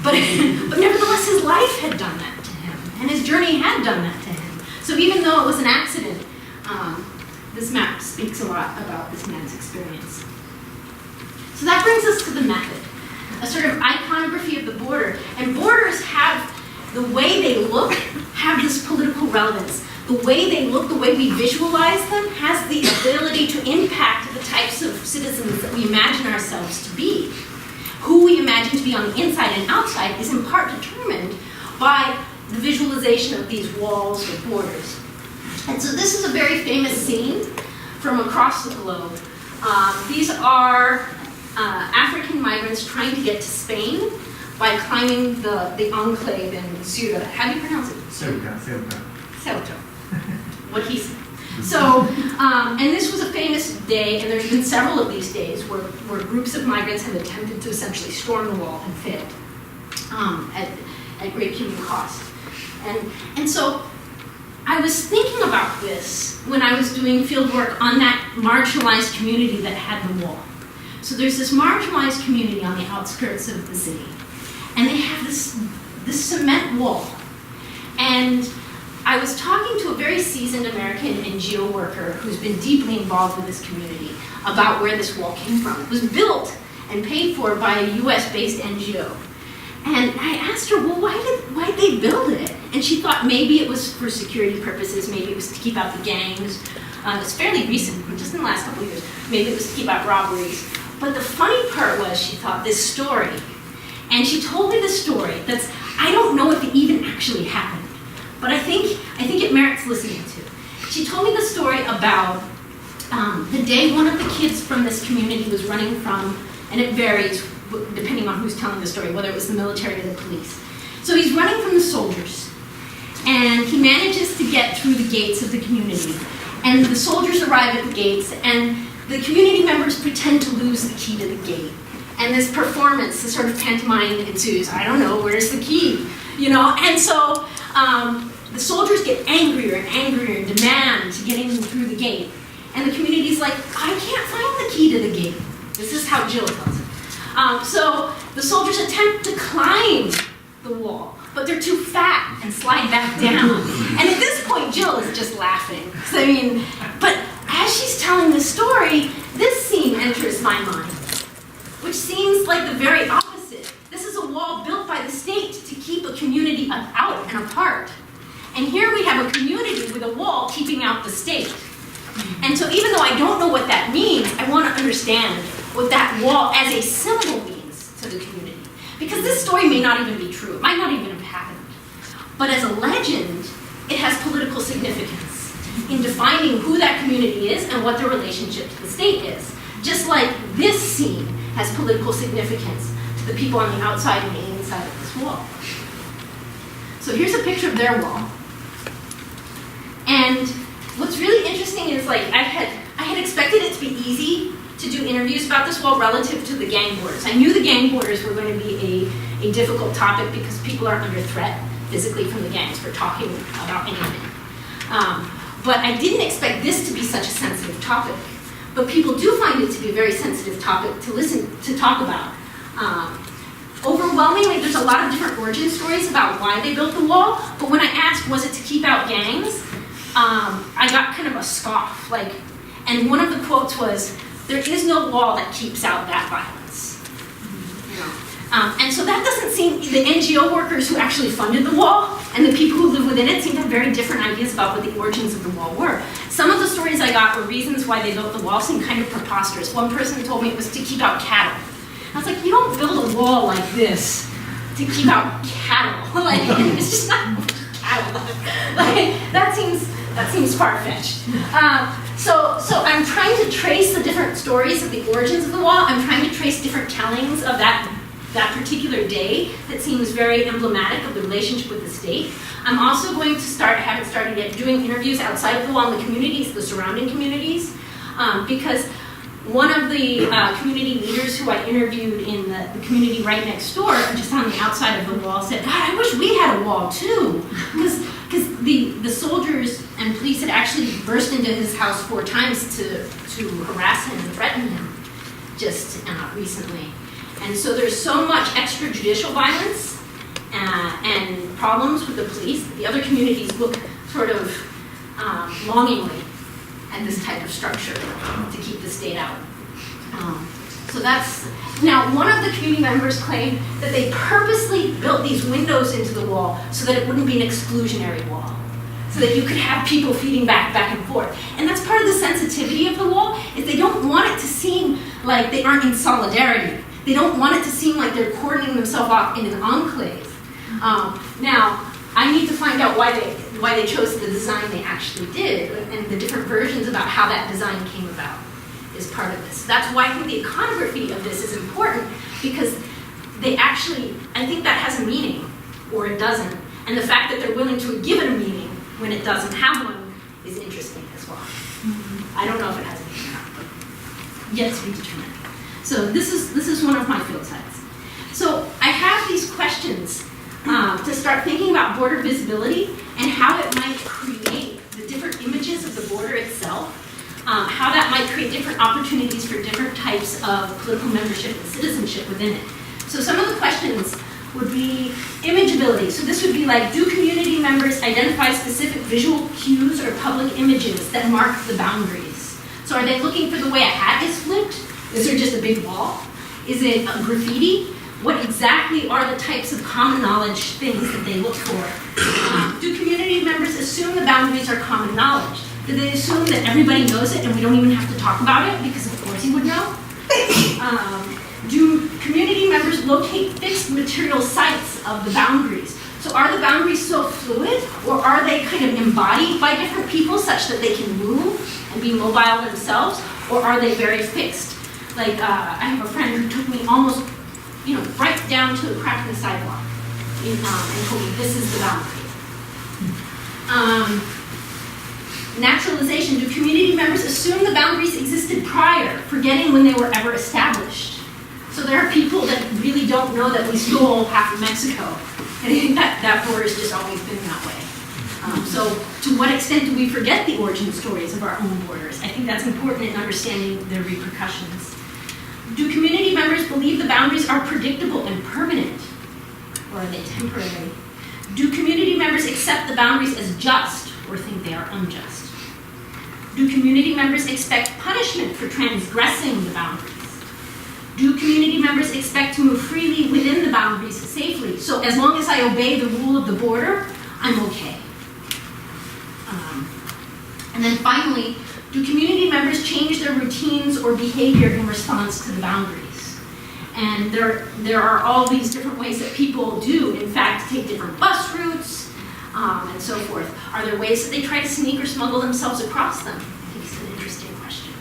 But nevertheless, his life had done that to him, and his journey had done that to him. So even though it was an accident, this map speaks a lot about this man's experience. So that brings us to the method, a sort of iconography of the border. And borders have, the way they look, have this political relevance. The way they look, the way we visualize them, has the ability to impact the types of citizens that we imagine ourselves to be. Who we imagine to be on the inside and outside is in part determined by the visualization of these walls or borders. And so this is a very famous scene from across the globe. These are African migrants trying to get to Spain by climbing the enclave in Ceuta. How do you pronounce it? Ceuta. What he said. So, and this was a famous day, and there's been several of these days where groups of migrants have attempted to essentially storm the wall and failed at great human cost. And so I was thinking about this when I was doing field work on that marginalized community that had the wall. So there's this marginalized community on the outskirts of the city, and they have this cement wall. And I was talking to a very seasoned American NGO worker who's been deeply involved with this community about where this wall came from. It was built and paid for by a US-based NGO. And I asked her, well, why did they build it? And she thought maybe it was for security purposes, maybe it was to keep out the gangs. It's fairly recent, just in the last couple of years. Maybe it was to keep out robberies. But the funny part was, she thought, this story. And she told me this story that's, I don't know if it even actually happened. But I think it merits listening to. She told me the story about the day one of the kids from this community was running from, and it varies depending on who's telling the story, whether it was the military or the police. So he's running from the soldiers, and he manages to get through the gates of the community. And the soldiers arrive at the gates, and the community members pretend to lose the key to the gate. And this performance, this sort of pantomime ensues. I don't know, where's the key? You know, and so the soldiers get angrier and angrier and demand to get in through the gate. And the community's like, I can't find the key to the gate. This is how Jill tells it. So the soldiers attempt to climb the wall, but they're too fat and slide back down. And at this point, Jill is just laughing. So, I mean, but as she's telling the story, this scene enters my mind, which seems like the very opposite. This is a wall built by the state to keep a community community out and apart. And here we have a community with a wall keeping out the state. And so even though I don't know what that means, I want to understand what that wall as a symbol means to the community. Because this story may not even be true. It might not even have happened. But as a legend, it has political significance in defining who that community is and what their relationship to the state is. Just like this scene has political significance to the people on the outside and the inside of this wall. So here's a picture of their wall. And what's really interesting is, like, I had expected it to be easy to do interviews about this wall relative to the gang borders. I knew the gang borders were going to be a difficult topic because people are under threat physically from the gangs for talking about anything. But I didn't expect this to be such a sensitive topic. But people do find it to be a very sensitive topic to talk about. Overwhelmingly, there's a lot of different origin stories about why they built the wall. But when I asked, was it to keep out gangs? I got kind of a scoff. And one of the quotes was, "There is no wall that keeps out that violence." And so that doesn't seem, the NGO workers who actually funded the wall and the people who live within it seem to have very different ideas about what the origins of the wall were. Some of the stories I got were reasons why they built the wall seemed kind of preposterous. One person told me it was to keep out cattle. I was like, you don't build a wall like this to keep out cattle. It's just not cattle. That seems far-fetched. So I'm trying to trace the different stories of the origins of the wall. I'm trying to trace different tellings of that particular day that seems very emblematic of the relationship with the state. I'm also going to start, I haven't started yet, doing interviews outside of the wall in the communities, the surrounding communities, because one of the community leaders who I interviewed in the community right next door, just on the outside of the wall, said, "God, I wish we had a wall too," because the soldiers and police had actually burst into his house 4 times to harass him and threaten him just recently. And so there's so much extrajudicial violence and problems with the police that the other communities look sort of longingly at this type of structure to keep the state out. So that's, now one of the community members claimed that they purposely built these windows into the wall so that it wouldn't be an exclusionary wall, so that you could have people feeding back and forth. And that's part of the sensitivity of the wall, is they don't want it to seem like they aren't in solidarity. They don't want it to seem like they're cordoning themselves off in an enclave. Now, I need to find out why they chose the design they actually did, and the different versions about how that design came about is part of this. That's why I think the iconography of this is important, because they actually, I think that has a meaning, or it doesn't. And the fact that they're willing to give it a meaning when it doesn't have one is interesting as well. I don't know if it has a meaning or not, but yet to be determined. So this is one of my field sites. So I have these questions to start thinking about border visibility and how it might create the different images of the border itself, how that might create different opportunities for different types of political membership and citizenship within it. So some of the questions would be imageability. So this would be like, do community members identify specific visual cues or public images that mark the boundaries? So are they looking for the way a hat is flipped? Is there just a big wall? Is it a graffiti? What exactly are the types of common knowledge things that they look for? Do community members assume the boundaries are common knowledge? Do they assume that everybody knows it and we don't even have to talk about it because of course you would know? Do community members locate fixed material sites of the boundaries? So are the boundaries so fluid, or are they kind of embodied by different people such that they can move and be mobile themselves, or are they very fixed? Like, I have a friend who took me almost, right down to the crack in the sidewalk and told me this is the boundary. Naturalization. Do community members assume the boundaries existed prior, forgetting when they were ever established? So there are people that really don't know that we stole half of Mexico. And I think that border's just always been that way. So to what extent do we forget the origin stories of our own borders? I think that's important in understanding their repercussions. Do community members believe the boundaries are predictable and permanent, or are they temporary? Do community members accept the boundaries as just, or think they are unjust? Do community members expect punishment for transgressing the boundaries? Do community members expect to move freely within the boundaries safely? So as long as I obey the rule of the border, I'm okay. And then finally, do community members change their routines or behavior in response to the boundaries? And there are all these different ways that people do, in fact, take different bus routes and so forth. Are there ways that they try to sneak or smuggle themselves across them? I think it's an interesting question.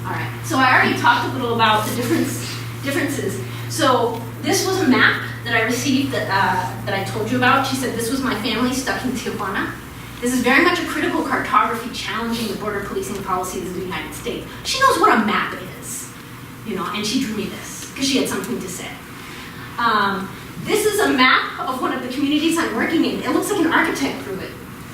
All right, so I already talked a little about the differences. So this was a map that I received that I told you about. She said this was my family stuck in Tijuana. This is very much a critical cartography challenging the border policing policies of the United States. She knows what a map is, you know, and she drew me this because she had something to say. This is a map of one of the communities I'm working in. It looks like an architect drew it.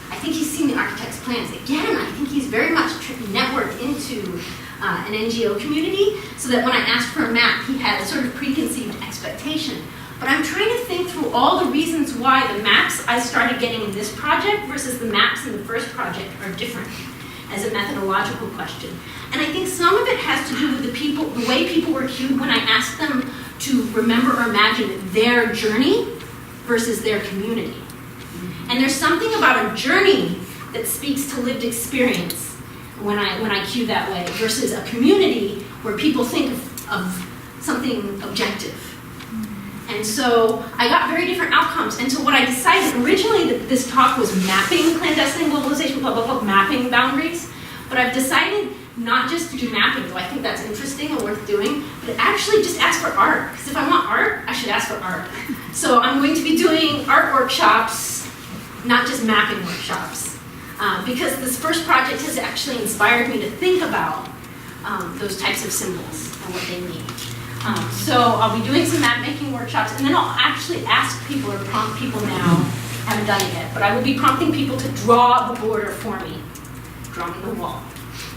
I think he's seen the architect's plans. Again, I think he's very much networked into an NGO community, so that when I asked for a map, he had a sort of preconceived expectation. But I'm trying to think through all the reasons why the maps I started getting in this project versus the maps in the first project are different as a methodological question. And I think some of it has to do with the way people were cued when I asked them to remember or imagine their journey versus their community. And there's something about a journey that speaks to lived experience when I cue that way versus a community where people think of something objective. And so I got very different outcomes. And so what I decided originally that this talk was mapping clandestine globalization, blah, blah, blah, mapping boundaries. But I've decided not just to do mapping, though I think that's interesting and worth doing, but actually just ask for art. Because if I want art, I should ask for art. So I'm going to be doing art workshops, not just mapping workshops. Because this first project has actually inspired me to think about those types of symbols and what they mean. So I'll be doing some map making workshops, and then I'll actually ask people or prompt people now, I haven't done it yet, but I will be prompting people to draw the border for me. Draw me the wall,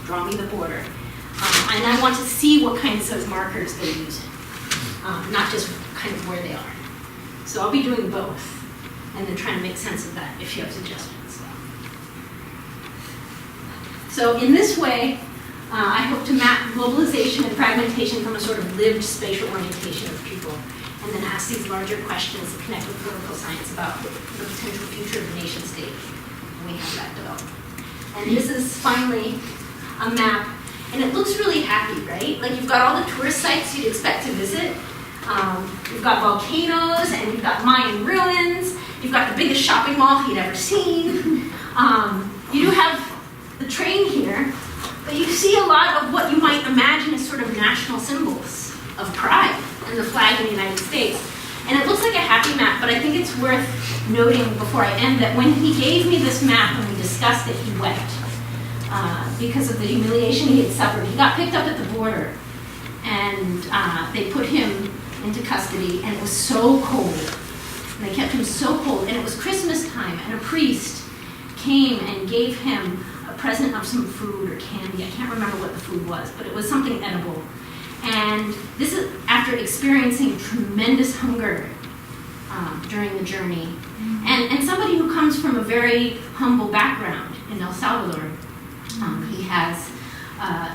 draw me the border. And I want to see what kinds of markers they're using, not just kind of where they are. So I'll be doing both, and then trying to make sense of that if you have suggestions. So in this way, I hope to map globalization and fragmentation from a sort of lived spatial orientation of people, and then ask these larger questions that connect with political science about the potential future of the nation state. And we have that developed. And this is finally a map, and it looks really happy, right? Like you've got all the tourist sites you'd expect to visit. You've got volcanoes, and you've got Mayan ruins. You've got the biggest shopping mall he'd ever seen. You do have the train here, but you see a lot of what you might imagine as sort of national symbols of pride and the flag in the United States. And it looks like a happy map, but I think it's worth noting before I end that when he gave me this map and we discussed it, he wept because of the humiliation he had suffered. He got picked up at the border, and they put him into custody, and it was so cold. And they kept him so cold, and it was Christmas time, and a priest came and gave him a present of some food or candy. I can't remember what the food was, but it was something edible. And this is after experiencing tremendous hunger during the journey. And somebody who comes from a very humble background in El Salvador. He has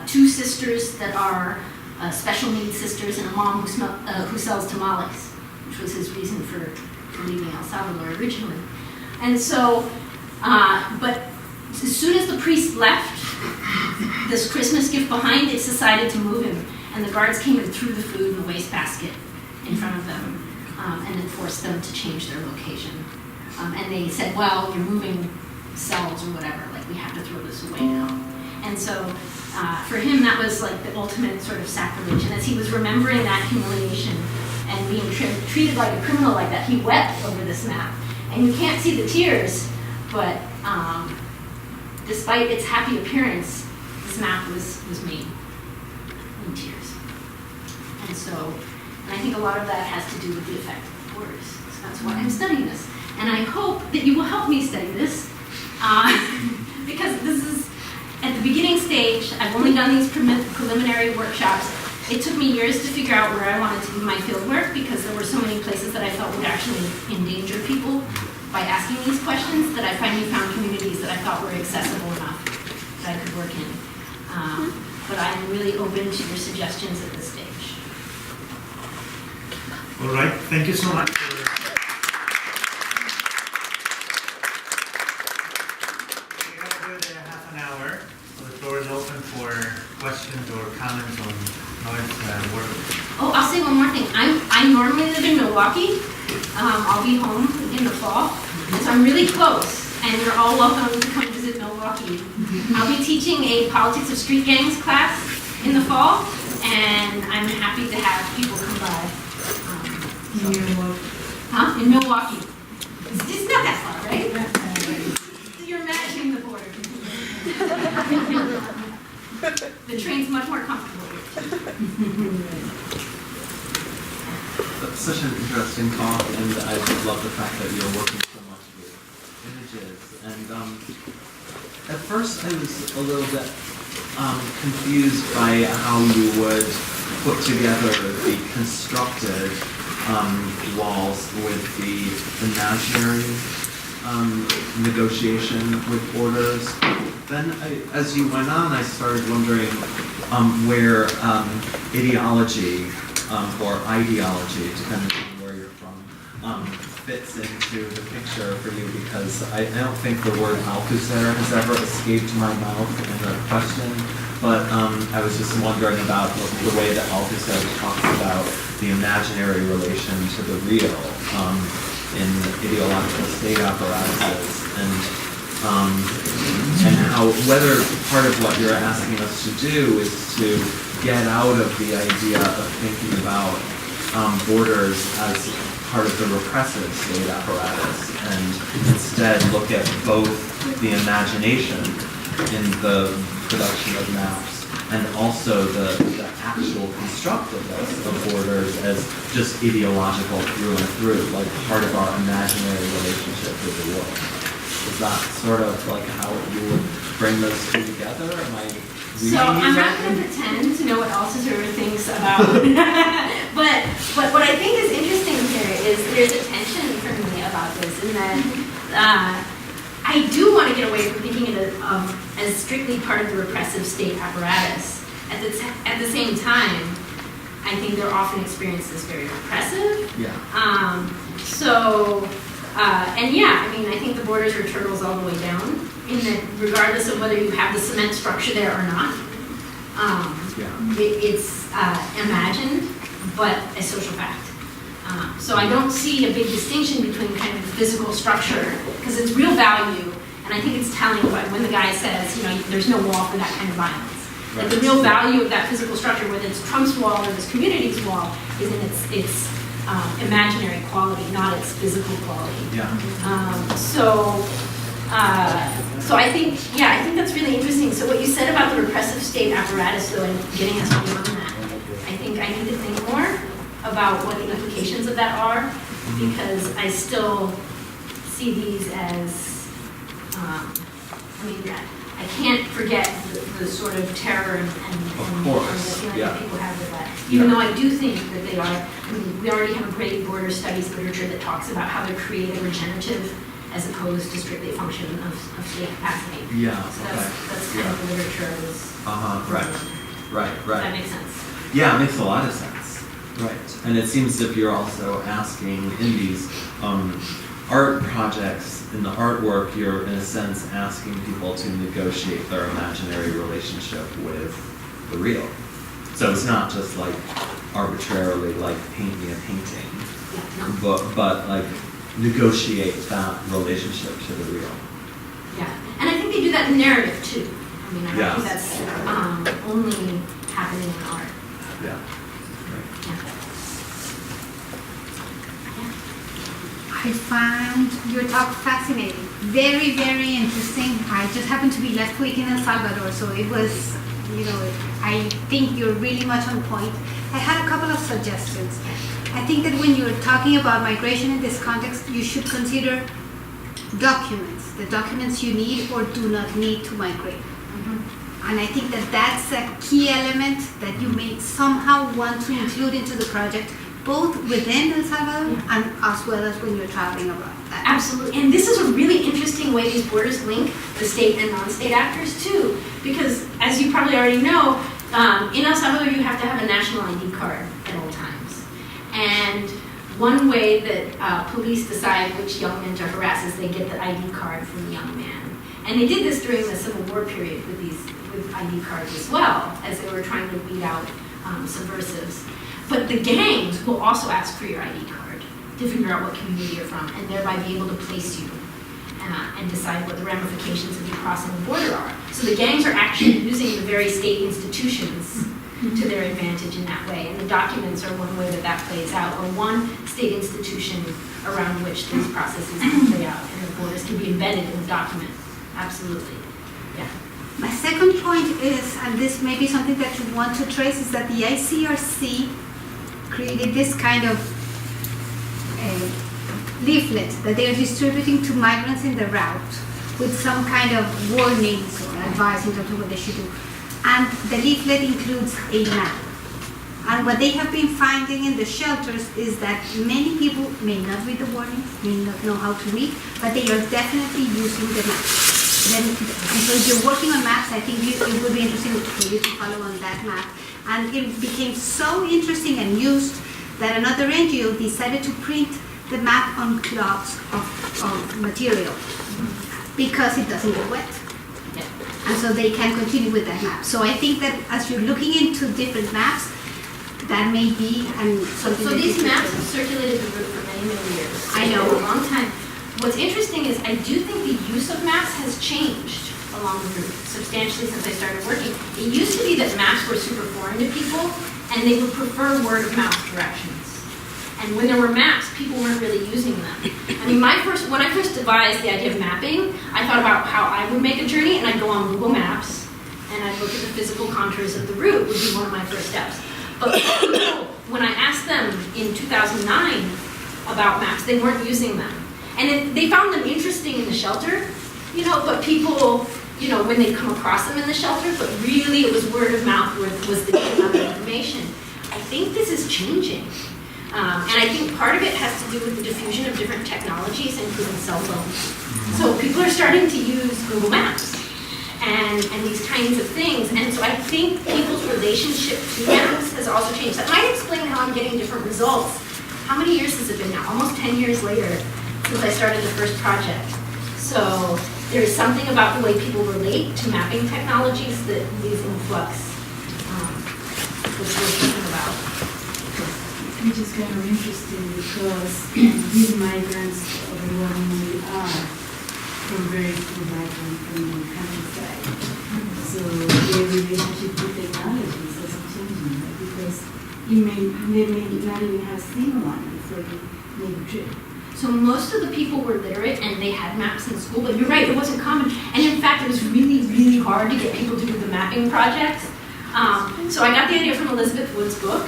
two sisters that are special needs sisters and a mom who sells tamales, which was his reason for leaving El Salvador originally. And so, but as soon as the priest left this Christmas gift behind, it's decided to move him. And the guards came and threw the food in the wastebasket in front of them, and then forced them to change their location. And they said, well, you're moving cells or whatever, like we have to throw this away now. And so for him, that was like the ultimate sort of sacrilege. And as he was remembering that humiliation and being treated like a criminal like that, he wept over this map. And you can't see the tears, but despite its happy appearance, this map was made in tears. And so, and I think a lot of that has to do with the effect of borders. So that's why I'm studying this. And I hope that you will help me study this, because this is at the beginning stage. I've only done these preliminary workshops. It took me years to figure out where I wanted to do my field work, because there were so many places that I felt would actually endanger people by asking these questions, that I finally found communities that I thought were accessible enough that I could work in. but I'm really open to your suggestions at this stage. All right, thank you so much. We have a good half an hour, so the floor is open for questions or comments on Noelle's work. Oh, I'll say one more thing. I normally live in Milwaukee. I'll be home in the fall, and so I'm really close. And you're all welcome to come visit Milwaukee. I'll be teaching a politics of street gangs class in the fall, and I'm happy to have people come by. In Milwaukee. It's not that far, right? You're imagining the border. The train's much more comfortable. That's such an interesting talk, and I just love the fact that you're working so much with images. And at first I was a little bit confused by how you would put together the constructed walls with the imaginary negotiation with borders. Then, as you went on, I started wondering where ideology or ideology, depending on where you're from, fits into the picture for you, because I don't think the word Althusser has ever escaped my mouth in a question, but I was just wondering about the way that Althusser talks about the imaginary relation to the real in ideological state apparatuses, and how whether part of what you're asking us to do is to get out of the idea of thinking about borders as part of the repressive state apparatus, and instead look at both the imagination in the production of maps and also the actual constructiveness of borders as just ideological through and through, like part of our imaginary relationship with the world. Is that sort of like how you would bring those two together? Am I reading So I'm you not right? going to pretend to know what Althusser thinks about, but what I think is interesting here is there's a tension for me about this, in that I do want to get away from thinking of it as strictly part of the repressive state apparatus. At the same time, I think they're often experienced as very repressive. Yeah. And yeah, I mean, I think the borders are turtles all the way down, in that regardless of whether you have the cement structure there or not, it's imagined, but a social fact. So I don't see a big distinction between kind of the physical structure, because it's real value, and I think it's telling when the guy says, there's no wall for that kind of violence. Right. Like the real value of that physical structure, whether it's Trump's wall or this community's wall, is in its imaginary quality, not its physical quality. Yeah. So I think that's really interesting. So what you said about the repressive state apparatus, though, and getting us beyond that, I think I need to think more about what the implications of that are, because I still see these as, I can't forget the sort of terror and the feeling that people have with that. Even though I do think that they are, we already have a great border studies literature that talks about how they're creative, regenerative, as opposed to strictly a function of state capacity. Yeah. So that's kind of the literature I was. Right. Does that make sense? Yeah, it makes a lot of sense. Right. And it seems as if you're also asking in these art projects, in the artwork, you're in a sense asking people to negotiate their imaginary relationship with the real. So it's not just like arbitrarily like paint me a painting, but like negotiate that relationship to the real. Yeah, and I think they do that in narrative too. I mean, I don't Yes. think that's only happening in art. Yeah. I found your talk fascinating. Very, very interesting. I just happened to be last week in El Salvador, so it was, I think you're really much on point. I had a couple of suggestions. I think that when you're talking about migration in this context, you should consider documents, the documents you need or do not need to migrate. And I think that that's a key element that you may somehow want to include into the project, both within El Salvador and as well as when you're traveling abroad. Absolutely, and this is a really interesting way these borders link the state and non-state actors too, because as you probably already know, In El Salvador, you have to have a national ID card at all times. And one way that police decide which young men to harass is they get the ID card from the young man. And they did this during the Civil War period with ID cards as well, as they were trying to weed out subversives. But the gangs will also ask for your ID card to figure out what community you're from, and thereby be able to place you and decide what the ramifications of you crossing the border are. So the gangs are actually using the very state institutions to their advantage in that way, and the documents are one way that that plays out, or one state institution around which these processes can play out, and the borders can be embedded in the document. Absolutely. Yeah. My second point is, and this may be something that you want to trace, is that the ICRC created this kind of leaflet that they are distributing to migrants in the route with some kind of warnings or advice in terms of what they should do. And the leaflet includes a map. And what they have been finding in the shelters is that many people may not read the warnings, may not know how to read, but they are definitely using the map. And so if you're working on maps, I think it would be interesting for you to follow on that map. And it became so interesting and used that another NGO decided to print the map on cloths of material because it doesn't get wet. Yeah. And so they can continue with that map. So I think that as you're looking into different maps, that may be something. So these maps have circulated the route for many, many years. I know. For a long time. What's interesting is I do think the use of maps has changed along the route substantially since I started working. It used to be that maps were super foreign to people, and they would prefer word of mouth directions. And when there were maps, people weren't really using them. I mean, when I first devised the idea of mapping, I thought about how I would make a journey, and I'd go on Google Maps, and I'd look at the physical contours of the route, would be one of my first steps. But people, when I asked them in 2009 about maps, they weren't using them. And they found them interesting in the shelter, but people, when they come across them in the shelter, but really it was word of mouth was the amount of information. I think this is changing. And I think part of it has to do with the diffusion of different technologies, including cell phones. So people are starting to use Google Maps and these kinds of things. And so I think people's relationship to maps has also changed. That might explain how I'm getting different results. How many years has it been now? Almost 10 years later since I started the first project. So there is something about the way people relate to mapping technologies that these influx was worth thinking about. Which is kind of interesting because these migrants, overwhelmingly are from very poor background from the countryside. So their relationship with technology is also changing, right? Because they may not even have seen one before they made a trip. So most of the people were literate and they had maps in school, but you're right, it wasn't common. And in fact, it was really, really hard to get people to do the mapping projects. So I got the idea from Elizabeth Wood's book.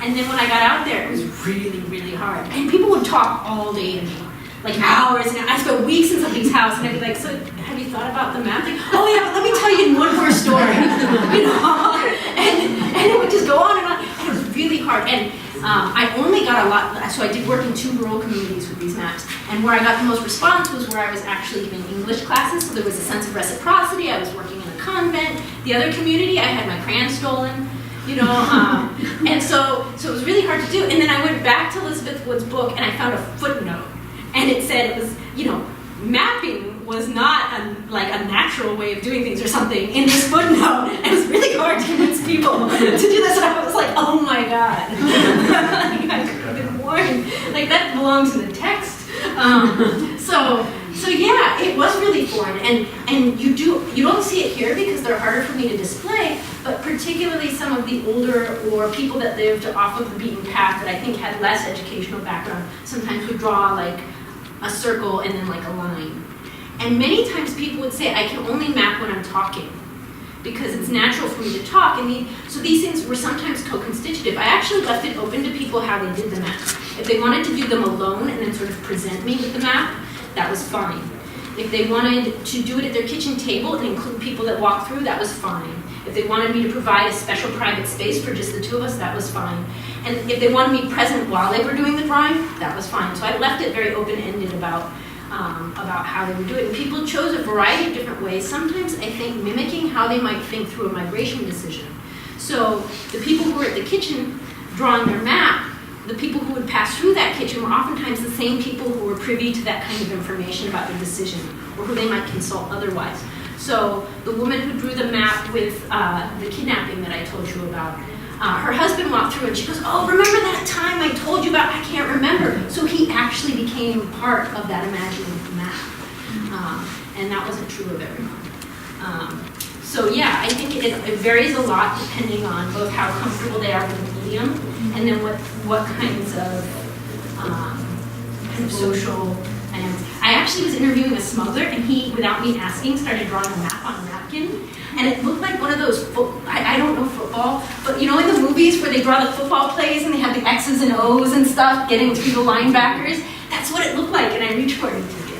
And then when I got out there, it was really, really hard. And people would talk all day to me, like hours. And I spent weeks in somebody's house, and I'd be like, "So, have you thought about the mapping?" "Oh yeah, but let me tell you in one more story," And it would just go on, and it was really hard. And I only got a lot. So I did work in 2 rural communities with these maps, and where I got the most response was where I was actually giving English classes. So there was a sense of reciprocity. I was working in a convent. The other community, I had my crayons stolen. And so it was really hard to do. And then I went back to Elizabeth Wood's book and I found a footnote. And it said it was, mapping was not a natural way of doing things or something in this footnote. And it was really hard to convince people to do this. And I was like, oh my God. I could have been warned. That belongs in the text. So yeah, it was really foreign, and you don't see it here because they're harder for me to display, but particularly some of the older or people that lived off of the beaten path that I think had less educational background sometimes would draw a circle and then a line. And many times people would say, I can only map when I'm talking because it's natural for me to talk. So these things were sometimes co-constitutive. I actually left it open to people how they did the map. If they wanted to do them alone and then sort of present me with the map, that was fine. If they wanted to do it at their kitchen table and include people that walk through, that was fine. If they wanted me to provide a special private space for just the 2 of us, that was fine. And if they wanted me present while they were doing the drawing, that was fine. So I left it very open-ended about how they would do it. And people chose a variety of different ways, sometimes I think mimicking how they might think through a migration decision. So the people who were at the kitchen drawing their map, the people who would pass through that kitchen were oftentimes the same people who were privy to that kind of information about the decision, or who they might consult otherwise. So the woman who drew the map with the kidnapping that I told you about, her husband walked through and she goes, oh, remember that time I told you about? I can't remember. So he actually became part of that imagined map. And that wasn't true of everyone. So yeah, I think it varies a lot depending on both how comfortable they are with the medium, and then what kinds of social. And I actually was interviewing a smuggler, and he, without me asking, started drawing a map on a napkin, and it looked like one of those. I don't know football, but you know in the movies where they draw the football plays and they have the X's and O's and stuff getting through the linebackers. That's what it looked like, and I reached for it and took it.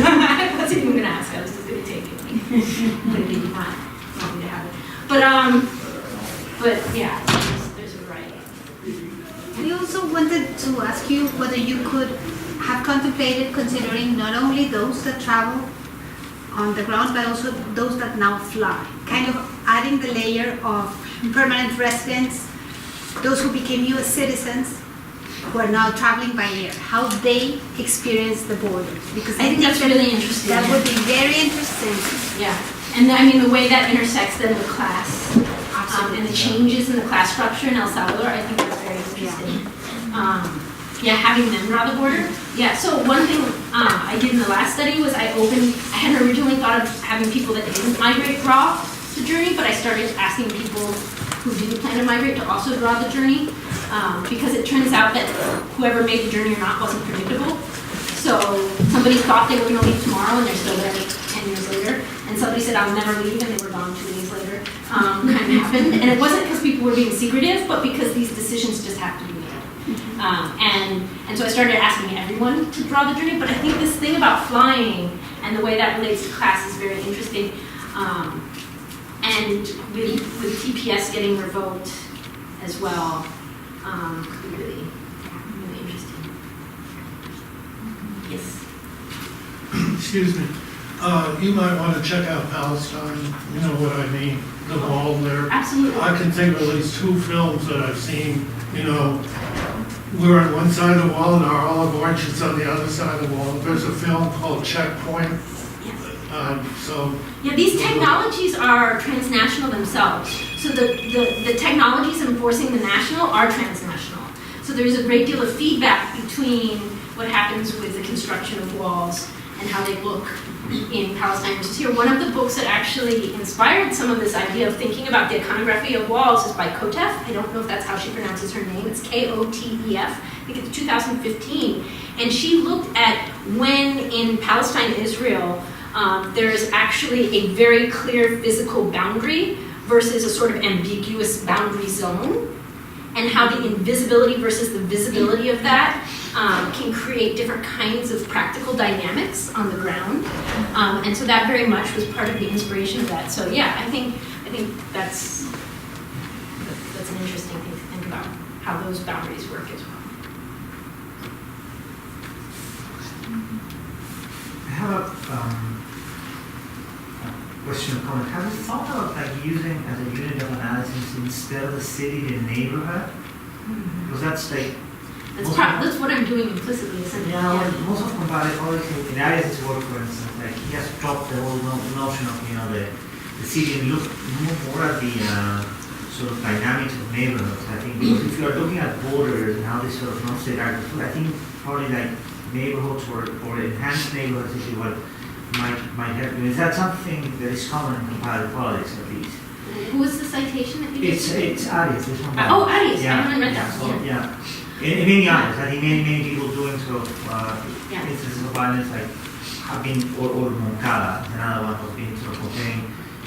I wasn't even gonna ask. I was just gonna take it. But he did not want me to have it. But yeah, there's a variety. We also wanted to ask you whether you could have contemplated considering not only those that travel on the ground, but also those that now fly, kind of adding the layer of permanent residents, those who became U.S. citizens, who are now traveling by air, how they experience the borders. Because I think that's really interesting. That would be very interesting. Yeah, and I mean the way that intersects then with class, and the changes in the class structure in El Salvador, I think that's very interesting. Yeah, having them draw the border. Yeah, so one thing I did in the last study was I had originally thought of having people that didn't migrate draw the journey, but I started asking people who didn't plan to migrate to also draw the journey, because it turns out that whoever made the journey or not wasn't predictable. So somebody thought they were going to leave tomorrow and they're still there 10 years later, and somebody said I'll never leave and they were gone 2 days later. Kind of happened, and it wasn't because people were being secretive, but because these decisions just have to be made. And so I started asking everyone to draw the journey, but I think this thing about flying and the way that relates to class is very interesting. And with TPS getting revoked as well, could be really interesting. Yes? Excuse me. You might want to check out Palestine. You know what I mean? The wall there. Absolutely. I can think of at least 2 films that I've seen. You know, we're on one side of the wall and our olive orchard's on the other side of the wall. There's a film called Checkpoint. Yeah, these technologies are transnational themselves. So the technologies enforcing the national are transnational. So there's a great deal of feedback between what happens with the construction of walls and how they look in Palestine versus here. One of the books that actually inspired some of this idea of thinking about the iconography of walls is by Kotef. I don't know if that's how she pronounces her name. It's Kotef. I think it's 2015. And she looked at when in Palestine, Israel, there is actually a very clear physical boundary versus a sort of ambiguous boundary zone, and how the invisibility versus the visibility of that can create different kinds of practical dynamics on the ground. And so that very much was part of the inspiration of that. So yeah, I think that's an interesting thing to think about, how those boundaries work as well. I have a question or comment. Have you thought about using as a unit of analysis instead of the city, the neighborhood? Because that's that's what I'm doing implicitly, isn't it? Yeah, well, most of comparative politics in areas work, for instance, he has dropped the whole notion of the city and look more at the sort of dynamics of neighborhoods. I think because if you are looking at borders and how this sort of non-state architecture, I think probably neighborhoods or enhanced neighborhoods, if you will, might help you. Is that something that is common in comparative politics at least? Who was the citation that you It's Arias, this one. Oh, Arias, Yeah, I haven't read that. so, yeah. In many others, I think many people doing sort of instances of violence have been, or Moncada, another one has been sort of comparing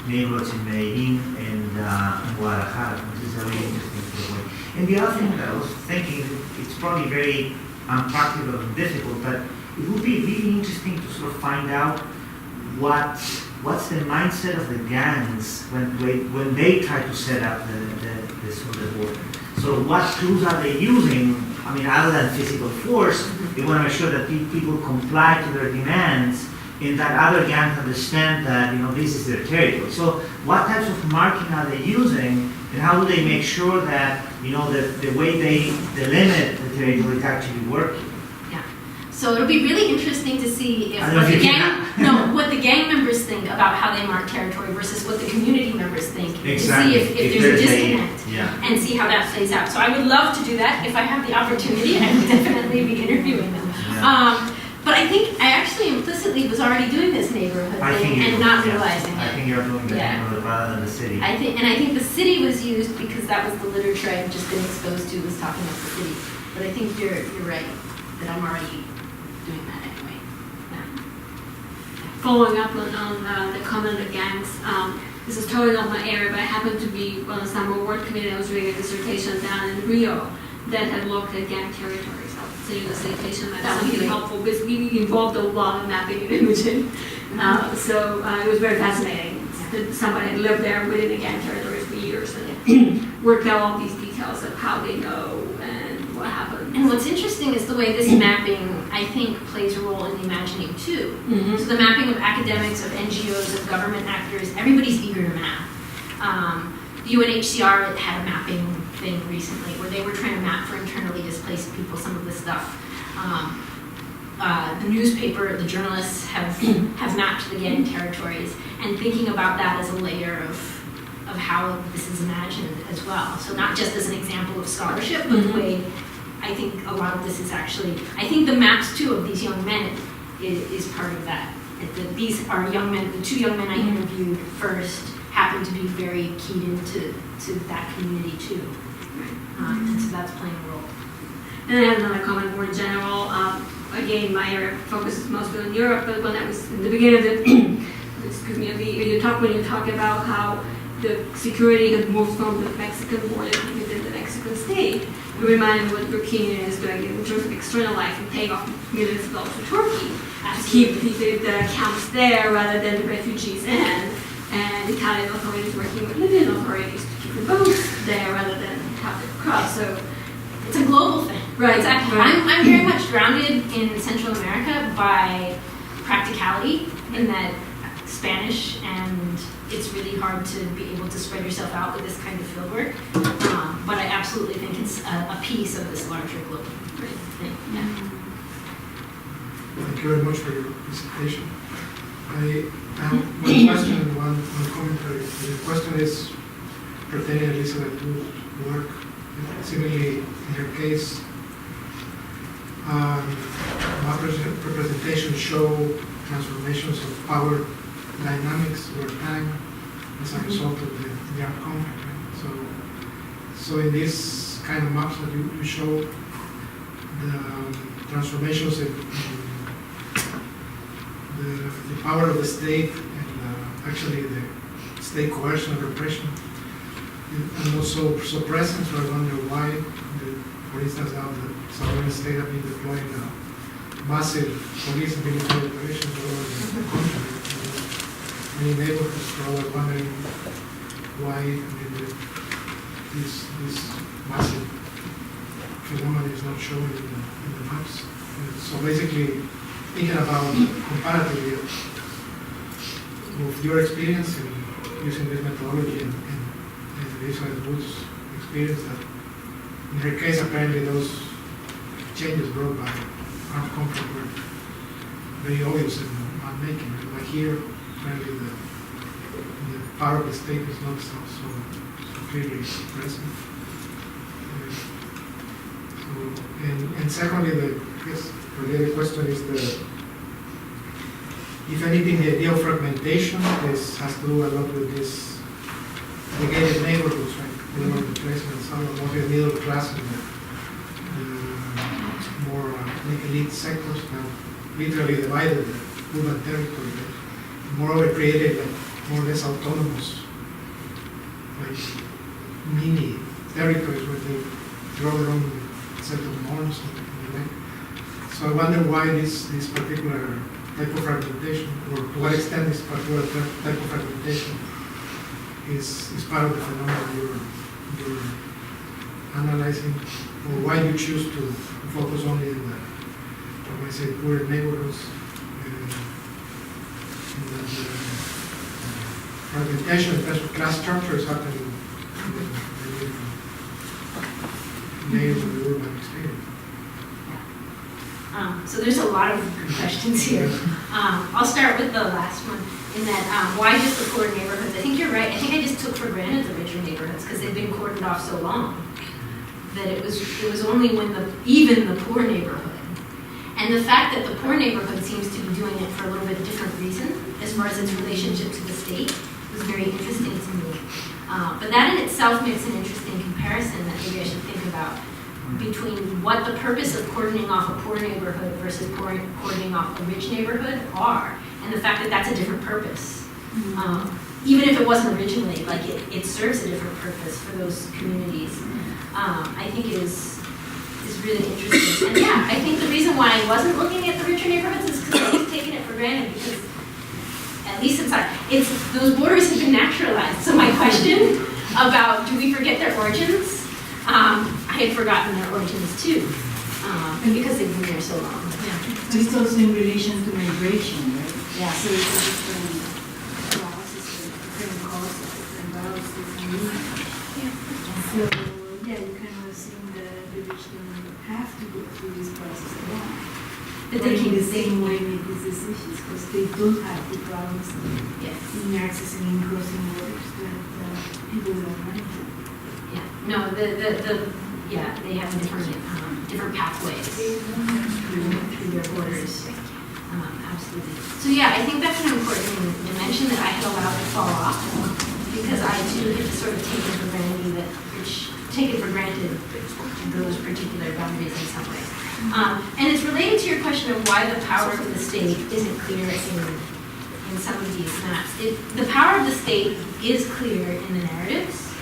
neighborhoods in Medellin and Guadalajara, which is a really interesting sort of way. And the other thing that I was thinking, it's probably very unpractical and difficult, but it would be really interesting to sort of find out what's the mindset of the gangs when they try to set up the sort of border. So what tools are they using? I mean, other than physical force, they want to make sure that people comply to their demands, and that other gangs understand that this is their territory. So what types of marking are they using And how do they make sure that, you know, the way they delimit the territory is actually working? So it'll be really interesting to see if I don't know if you can- what the gang members think about how they mark territory versus what the community members think. Exactly. To see if there's a disconnect. Yeah. And see how that plays out. So I would love to do that. If I have the opportunity, I would definitely be interviewing them. Yeah. But I think I actually implicitly was already doing this neighborhood I think thing you and do, not yeah. realizing it. I think you're doing the Yeah. neighborhood rather than the city. I think the city was used because that was the literature I've just been exposed to, was talking about the city. But I think you're right, that I'm already doing that anyway. Yeah. Following up on the comment of gangs, this is totally not my area, but I happened to be on the summer work committee. I was doing a dissertation down in Rio that had looked at gang territories. I'll send you the citation. That's really helpful because we involved a lot of mapping and imaging. So it was very fascinating. That somebody had lived there within the gang territories for years and worked out all these details of how they know and what happened. And what's interesting is the way this mapping, I think, plays a role in the imagining too. Mhm. So the mapping of academics, of NGOs, of government actors, everybody's eager to map. The UNHCR had a mapping thing recently where they were trying to map for internally displaced people some of this stuff. The newspaper, the journalists have mapped the gang territories, and thinking about that as a layer of how this is imagined as well. So not just as an example of scholarship, but the way I think a lot of this is actually, I think the maps too of these young men is part of that. These are young men, the two young men I interviewed first happen to be very keyed into that community too. And so that's playing a role. And I have another comment more general. Again, my area focuses mostly on Europe, but when I was in the beginning of the, excuse me, when you talk about how the security has moved from the Mexican border within the Mexican state, it reminded me what Burkina is doing in terms of externalizing, paying off millions of dollars to Turkey to keep the camps there rather than the refugees in. And Italian authorities working with Libyan authorities to keep the boats there rather than have them cross. So It's a global thing. Right, It's actually, right. I'm very much grounded in Central America by practicality, in that Spanish, and it's really hard to be able to spread yourself out with this kind of fieldwork. But I absolutely think it's a piece of this larger global thing. Yeah. Thank you very much for your presentation. I have one question and one commentary. The question is pertaining Elizabeth Wu's work. Similarly, in her case, map representation show transformations of power dynamics over time as a result of the armed conflict. Right? So in this kind of maps that you show, the transformations in the power of the state and actually the state coercion and repression, and also suppressing. So I wonder why, for instance, now the Salvador state have been deploying massive police and military operations all over the country, many neighborhoods. So I was wondering why this massive phenomenon is not shown in the maps. So basically, thinking about comparatively of your experience in using this methodology and Elizabeth Wood's experience, that in her case apparently those changes brought by armed conflict were very obvious in map making. But here apparently the power of the state is not so clearly present. And secondly, I guess the other question is if anything, the idea of fragmentation has to do a lot with this negated neighborhoods, right? All over the place, and some of the middle class and the more elite sectors have literally divided the urban territory. Moreover, created more or less autonomous, like mini territories where they draw their own set of norms and the like. So I wonder why this particular type of fragmentation, or to what extent this particular type of fragmentation is part of the phenomenon you're analyzing, or why you choose to focus only in the, I say, poor neighborhoods, and that fragmentation in terms of class structure is happening in native of the urban experience. So there's a lot of good questions here. I'll start with the last one, in that why just the poor neighborhoods? I think you're right. I think I just took for granted the richer neighborhoods because they've been cordoned off so long that it was only when even the poor neighborhood. And the fact that the poor neighborhood seems to be doing it for a little bit different reason, as far as its relationship to the state, was very interesting to me. But that in itself makes an interesting comparison that maybe I should think about between what the purpose of cordoning off a poor neighborhood versus cordoning off a rich neighborhood are, and the fact that that's a different purpose. Even if it wasn't originally, like it serves a different purpose for those communities. I think it is really interesting. And yeah, I think the reason why I wasn't looking at the richer neighborhoods is because I was taking it for granted, because at least those borders have been naturalized. So my question about do we forget their origins? I had forgotten their origins too, and because they've been there so long. Yeah. It's also in relation to migration, right? Yeah. So it's a different process, different causes, different values, different needs. So yeah, you kind of assume that the rich don't have to go through this process alone. That they can the same way make these decisions because they don't have the problems in accessing and crossing borders that people don't run into. Yeah. No, they have different pathways through their borders. Absolutely. So yeah, I think that's an important dimension that I had allowed to fall off because I too had sort of taken for granted those particular boundaries in some way. And it's related to your question of why the power of the state isn't clear in some of these maps. The power of the state is clear in the narratives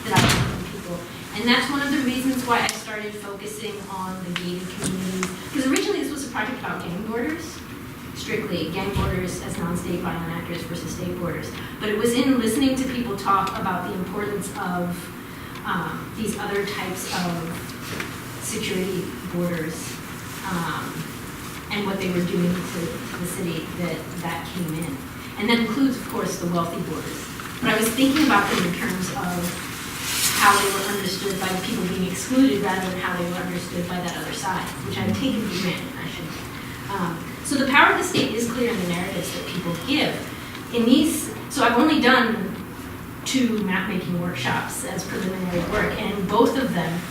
that I get from people. And that's one of the reasons why I started focusing on the gated communities. Because originally this was a project about gang borders, strictly gang borders as non-state violent actors versus state borders. But it was in listening to people talk about the importance of these other types of security borders and what they were doing to the city that came in. And that includes, of course, the wealthy borders. But I was thinking about them in terms of how they were understood by the people being excluded rather than how they were understood by that other side, which I've taken for granted, I should. So the power of the state is clear in the narratives that people give. So I've only done 2 map-making workshops as preliminary work, and both of them,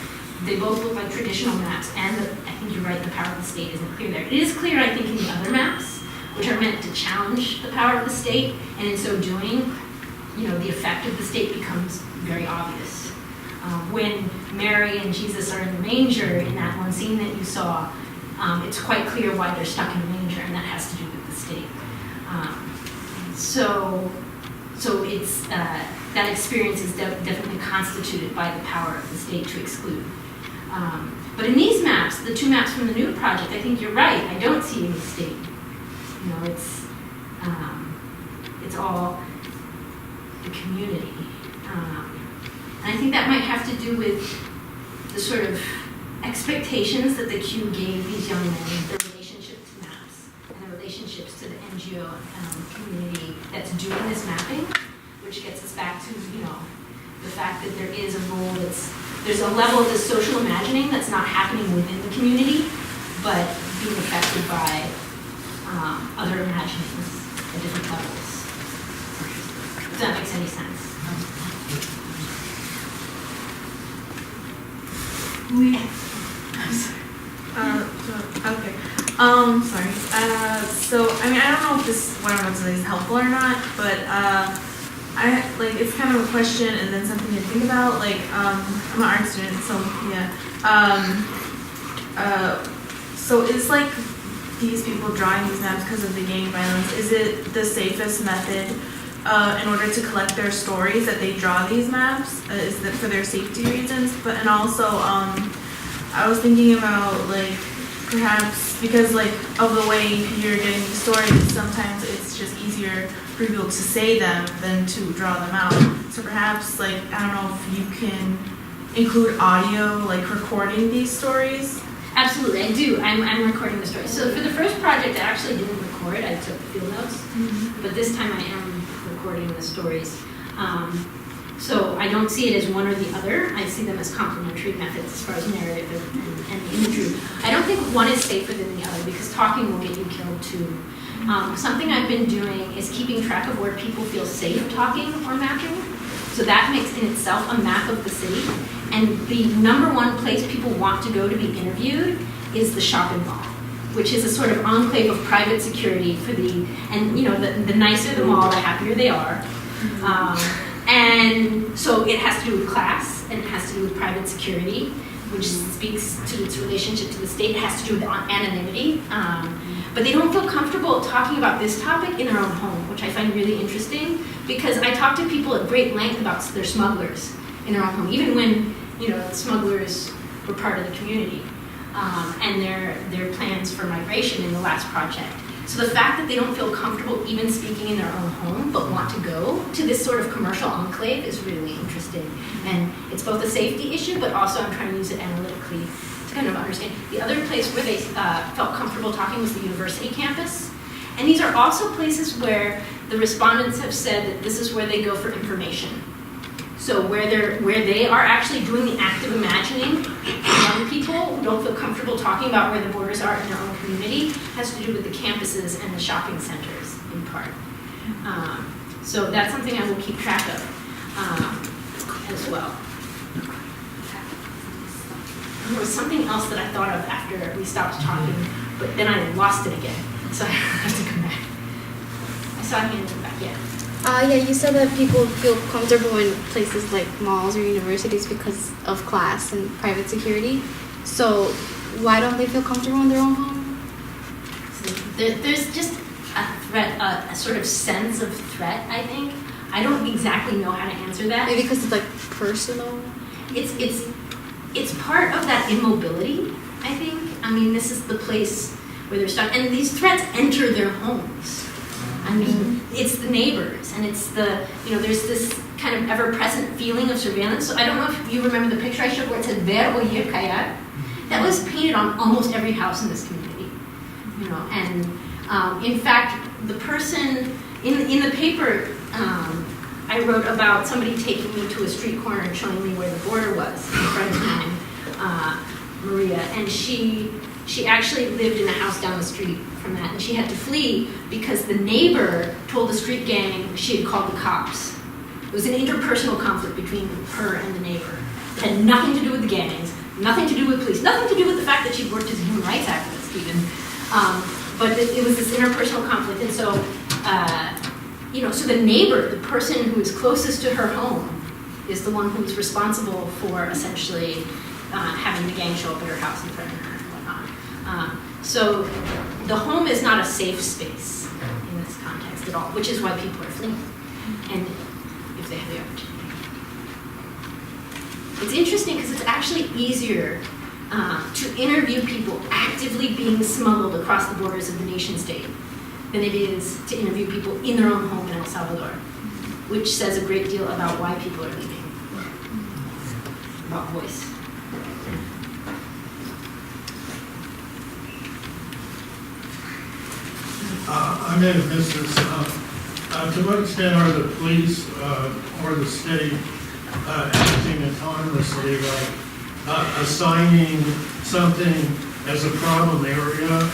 they both look like traditional maps, and I think you're right, the power of the state isn't clear there. It is clear, I think, in the other maps, which are meant to challenge the power of the state, and in so doing, the effect of the state becomes very obvious. When Mary and Jesus are in the manger, in that one scene that you saw, it's quite clear why they're stuck in the manger, and that has to do with the state. So it's that experience is definitely constituted by the power of the state to exclude. But in these maps, the 2 maps from the new project, I think you're right. I don't see any state. It's all the community. And I think that might have to do with the sort of expectations that the Q gave these young men, their relationship to maps, and their relationships to the NGO community that's doing this mapping, which gets us back to, the fact that there is a role there's a level of the social imagining that's not happening within the community, but being affected by other imaginings at different levels. If that makes any sense. Okay. Sorry. So, I don't know if what I'm about to say is helpful or not, but it's kind of a question and then something to think about. I'm an art student, so yeah. So is these people drawing these maps because of the gang violence? Is it the safest method in order to collect their stories that they draw these maps? Is it for their safety reasons? And also, I was thinking about perhaps because of the way you're getting the stories, sometimes it's just easier for people to say them than to draw them out. So perhaps I don't know if you can include audio, recording these stories. Absolutely, I do. I'm recording the story. So for the first project, I actually didn't record. I took field notes, but this time I am recording the stories. So I don't see it as one or the other. I see them as complementary methods as far as narrative and imagery. I don't think one is safer than the other because talking will get you killed too. Something I've been doing is keeping track of where people feel safe talking or mapping. So that makes in itself a map of the city. And the number one place people want to go to be interviewed is the shopping mall, which is a sort of enclave of private security for and the nicer the mall, the happier they are. And so it has to do with class, and it has to do with private security, which speaks to its relationship to the state. It has to do with anonymity. But they don't feel comfortable talking about this topic in their own home, which I find really interesting, because I talk to people at great length about their smugglers in their own home, even when, the smugglers were part of the community, and their plans for migration in the last project. So the fact that they don't feel comfortable even speaking in their own home, but want to go to this sort of commercial enclave is really interesting. And it's both a safety issue, but also I'm trying to use it analytically to kind of understand. The other place where they felt comfortable talking was the university campus. And these are also places where the respondents have said that this is where they go for information. So where they are actually doing the active imagining, young people who don't feel comfortable talking about where the borders are in their own community has to do with the campuses and the shopping centers in part. So that's something I will keep track of as well. There was something else that I thought of after we stopped talking, but then I lost it again, so I have to come back. I saw a hand in the back, yeah. You said that people feel comfortable in places like malls or universities because of class and private security. So why don't they feel comfortable in their own home? So there's just a threat, a sort of sense of threat, I think. I don't exactly know how to answer that. Maybe because it's like personal? It's part of that immobility, I think. I mean, this is the place where they're stuck. And these threats enter their homes. I mean, it's the neighbors, and it's there's this kind of ever-present feeling of surveillance. So I don't know if you remember the picture I showed where it said ver, oír, callar. That was painted on almost every house in this community, And in fact, the person in the paper, I wrote about somebody taking me to a street corner and showing me where the border was. A friend of mine, Maria, and she actually lived in a house down the street from that, and she had to flee because the neighbor told the street gang she had called the cops. It was an interpersonal conflict between her and the neighbor. It had nothing to do with the gangs, nothing to do with police, nothing to do with the fact that she worked as a human rights activist even. But it was this interpersonal conflict, and so, so the neighbor, the person who is closest to her home, is the one who's responsible for essentially having the gang show up at her house and threaten her and whatnot. So the home is not a safe space in this context at all, which is why people are fleeing, and if they have the opportunity. It's interesting because it's actually easier to interview people actively being smuggled across the borders of the nation state than it is to interview people in their own home in El Salvador, which says a great deal about why people are leaving, about voice. I may have missed this. To what extent are the police or the state acting autonomously, like assigning something as a problem area?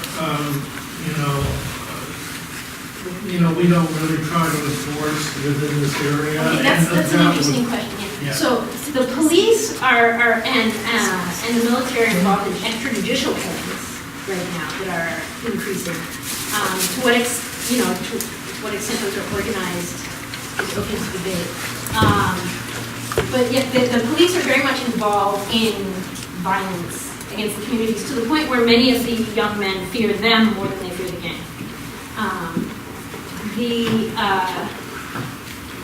We don't really try to enforce within this area. Okay, that's an interesting question. Yeah. So the police and the military are involved in extrajudicial killings right now that are increasing. To what extent those are organized is open to debate. But yet the police are very much involved in violence against the communities to the point where many of the young men fear them more than they fear the gang.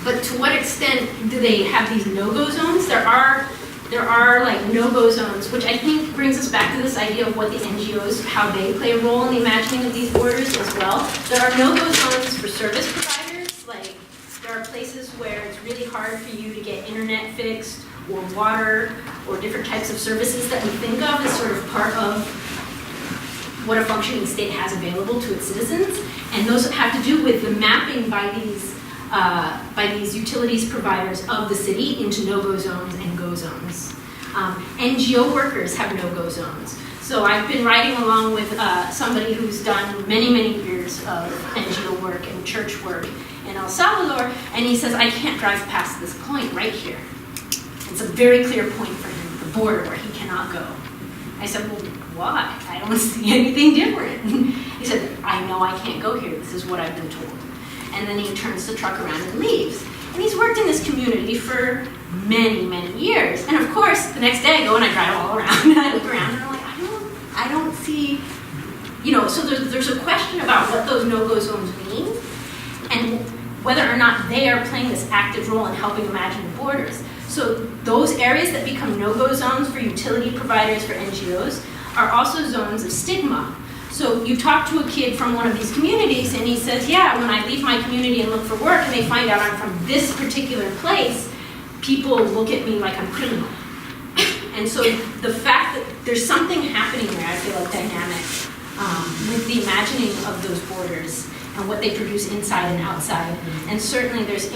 But to what extent do they have these no-go zones? There are like no-go zones, which I think brings us back to this idea of what the NGOs, how they play a role in the imagining of these borders as well. There are no-go zones for service providers, like there are places where it's really hard for you to get internet fixed or water or different types of services that we think of as sort of part of what a functioning state has available to its citizens. And those have to do with the mapping by these by these utilities providers of the city into no-go zones and go zones. NGO workers have no-go zones. So I've been riding along with somebody who's done many, many years of NGO work and church work in El Salvador, and he says, I can't drive past this point right here. It's a very clear point for him, the border where he cannot go. I said, well, why? I don't see anything different. He said, I know I can't go here. This is what I've been told. And then he turns the truck around and leaves. And he's worked in this community for many, many years. And of course, the next day I go and I drive all around and I look around and I'm like, I don't see, so there's a question about what those no-go zones mean and whether or not they are playing this active role in helping imagine borders. So those areas that become no-go zones for utility providers, for NGOs, are also zones of stigma. So you talk to a kid from one of these communities and he says, yeah, when I leave my community and look for work and they find out I'm from this particular place, people look at me like I'm criminal. And so the fact that there's something happening there, I feel like dynamic, with the imagining of those borders and what they produce inside and outside. And certainly there's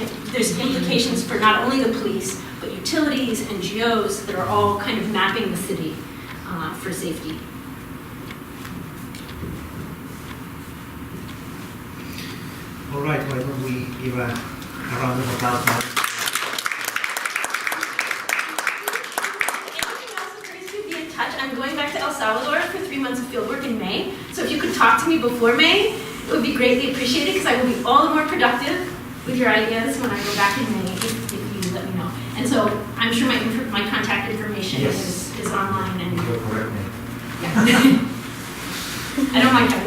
implications for not only the police, but utilities, NGOs that are all kind of mapping the city for safety. All right, why don't we give a round of applause now? I'm going back to El Salvador for 3 months of fieldwork in May. So if you could talk to me before May, it would be greatly appreciated because I will be all the more productive with your ideas when I go back in May if you let me know. And so I'm sure my contact information is online. And You're correct, ma'am. yeah. I don't mind having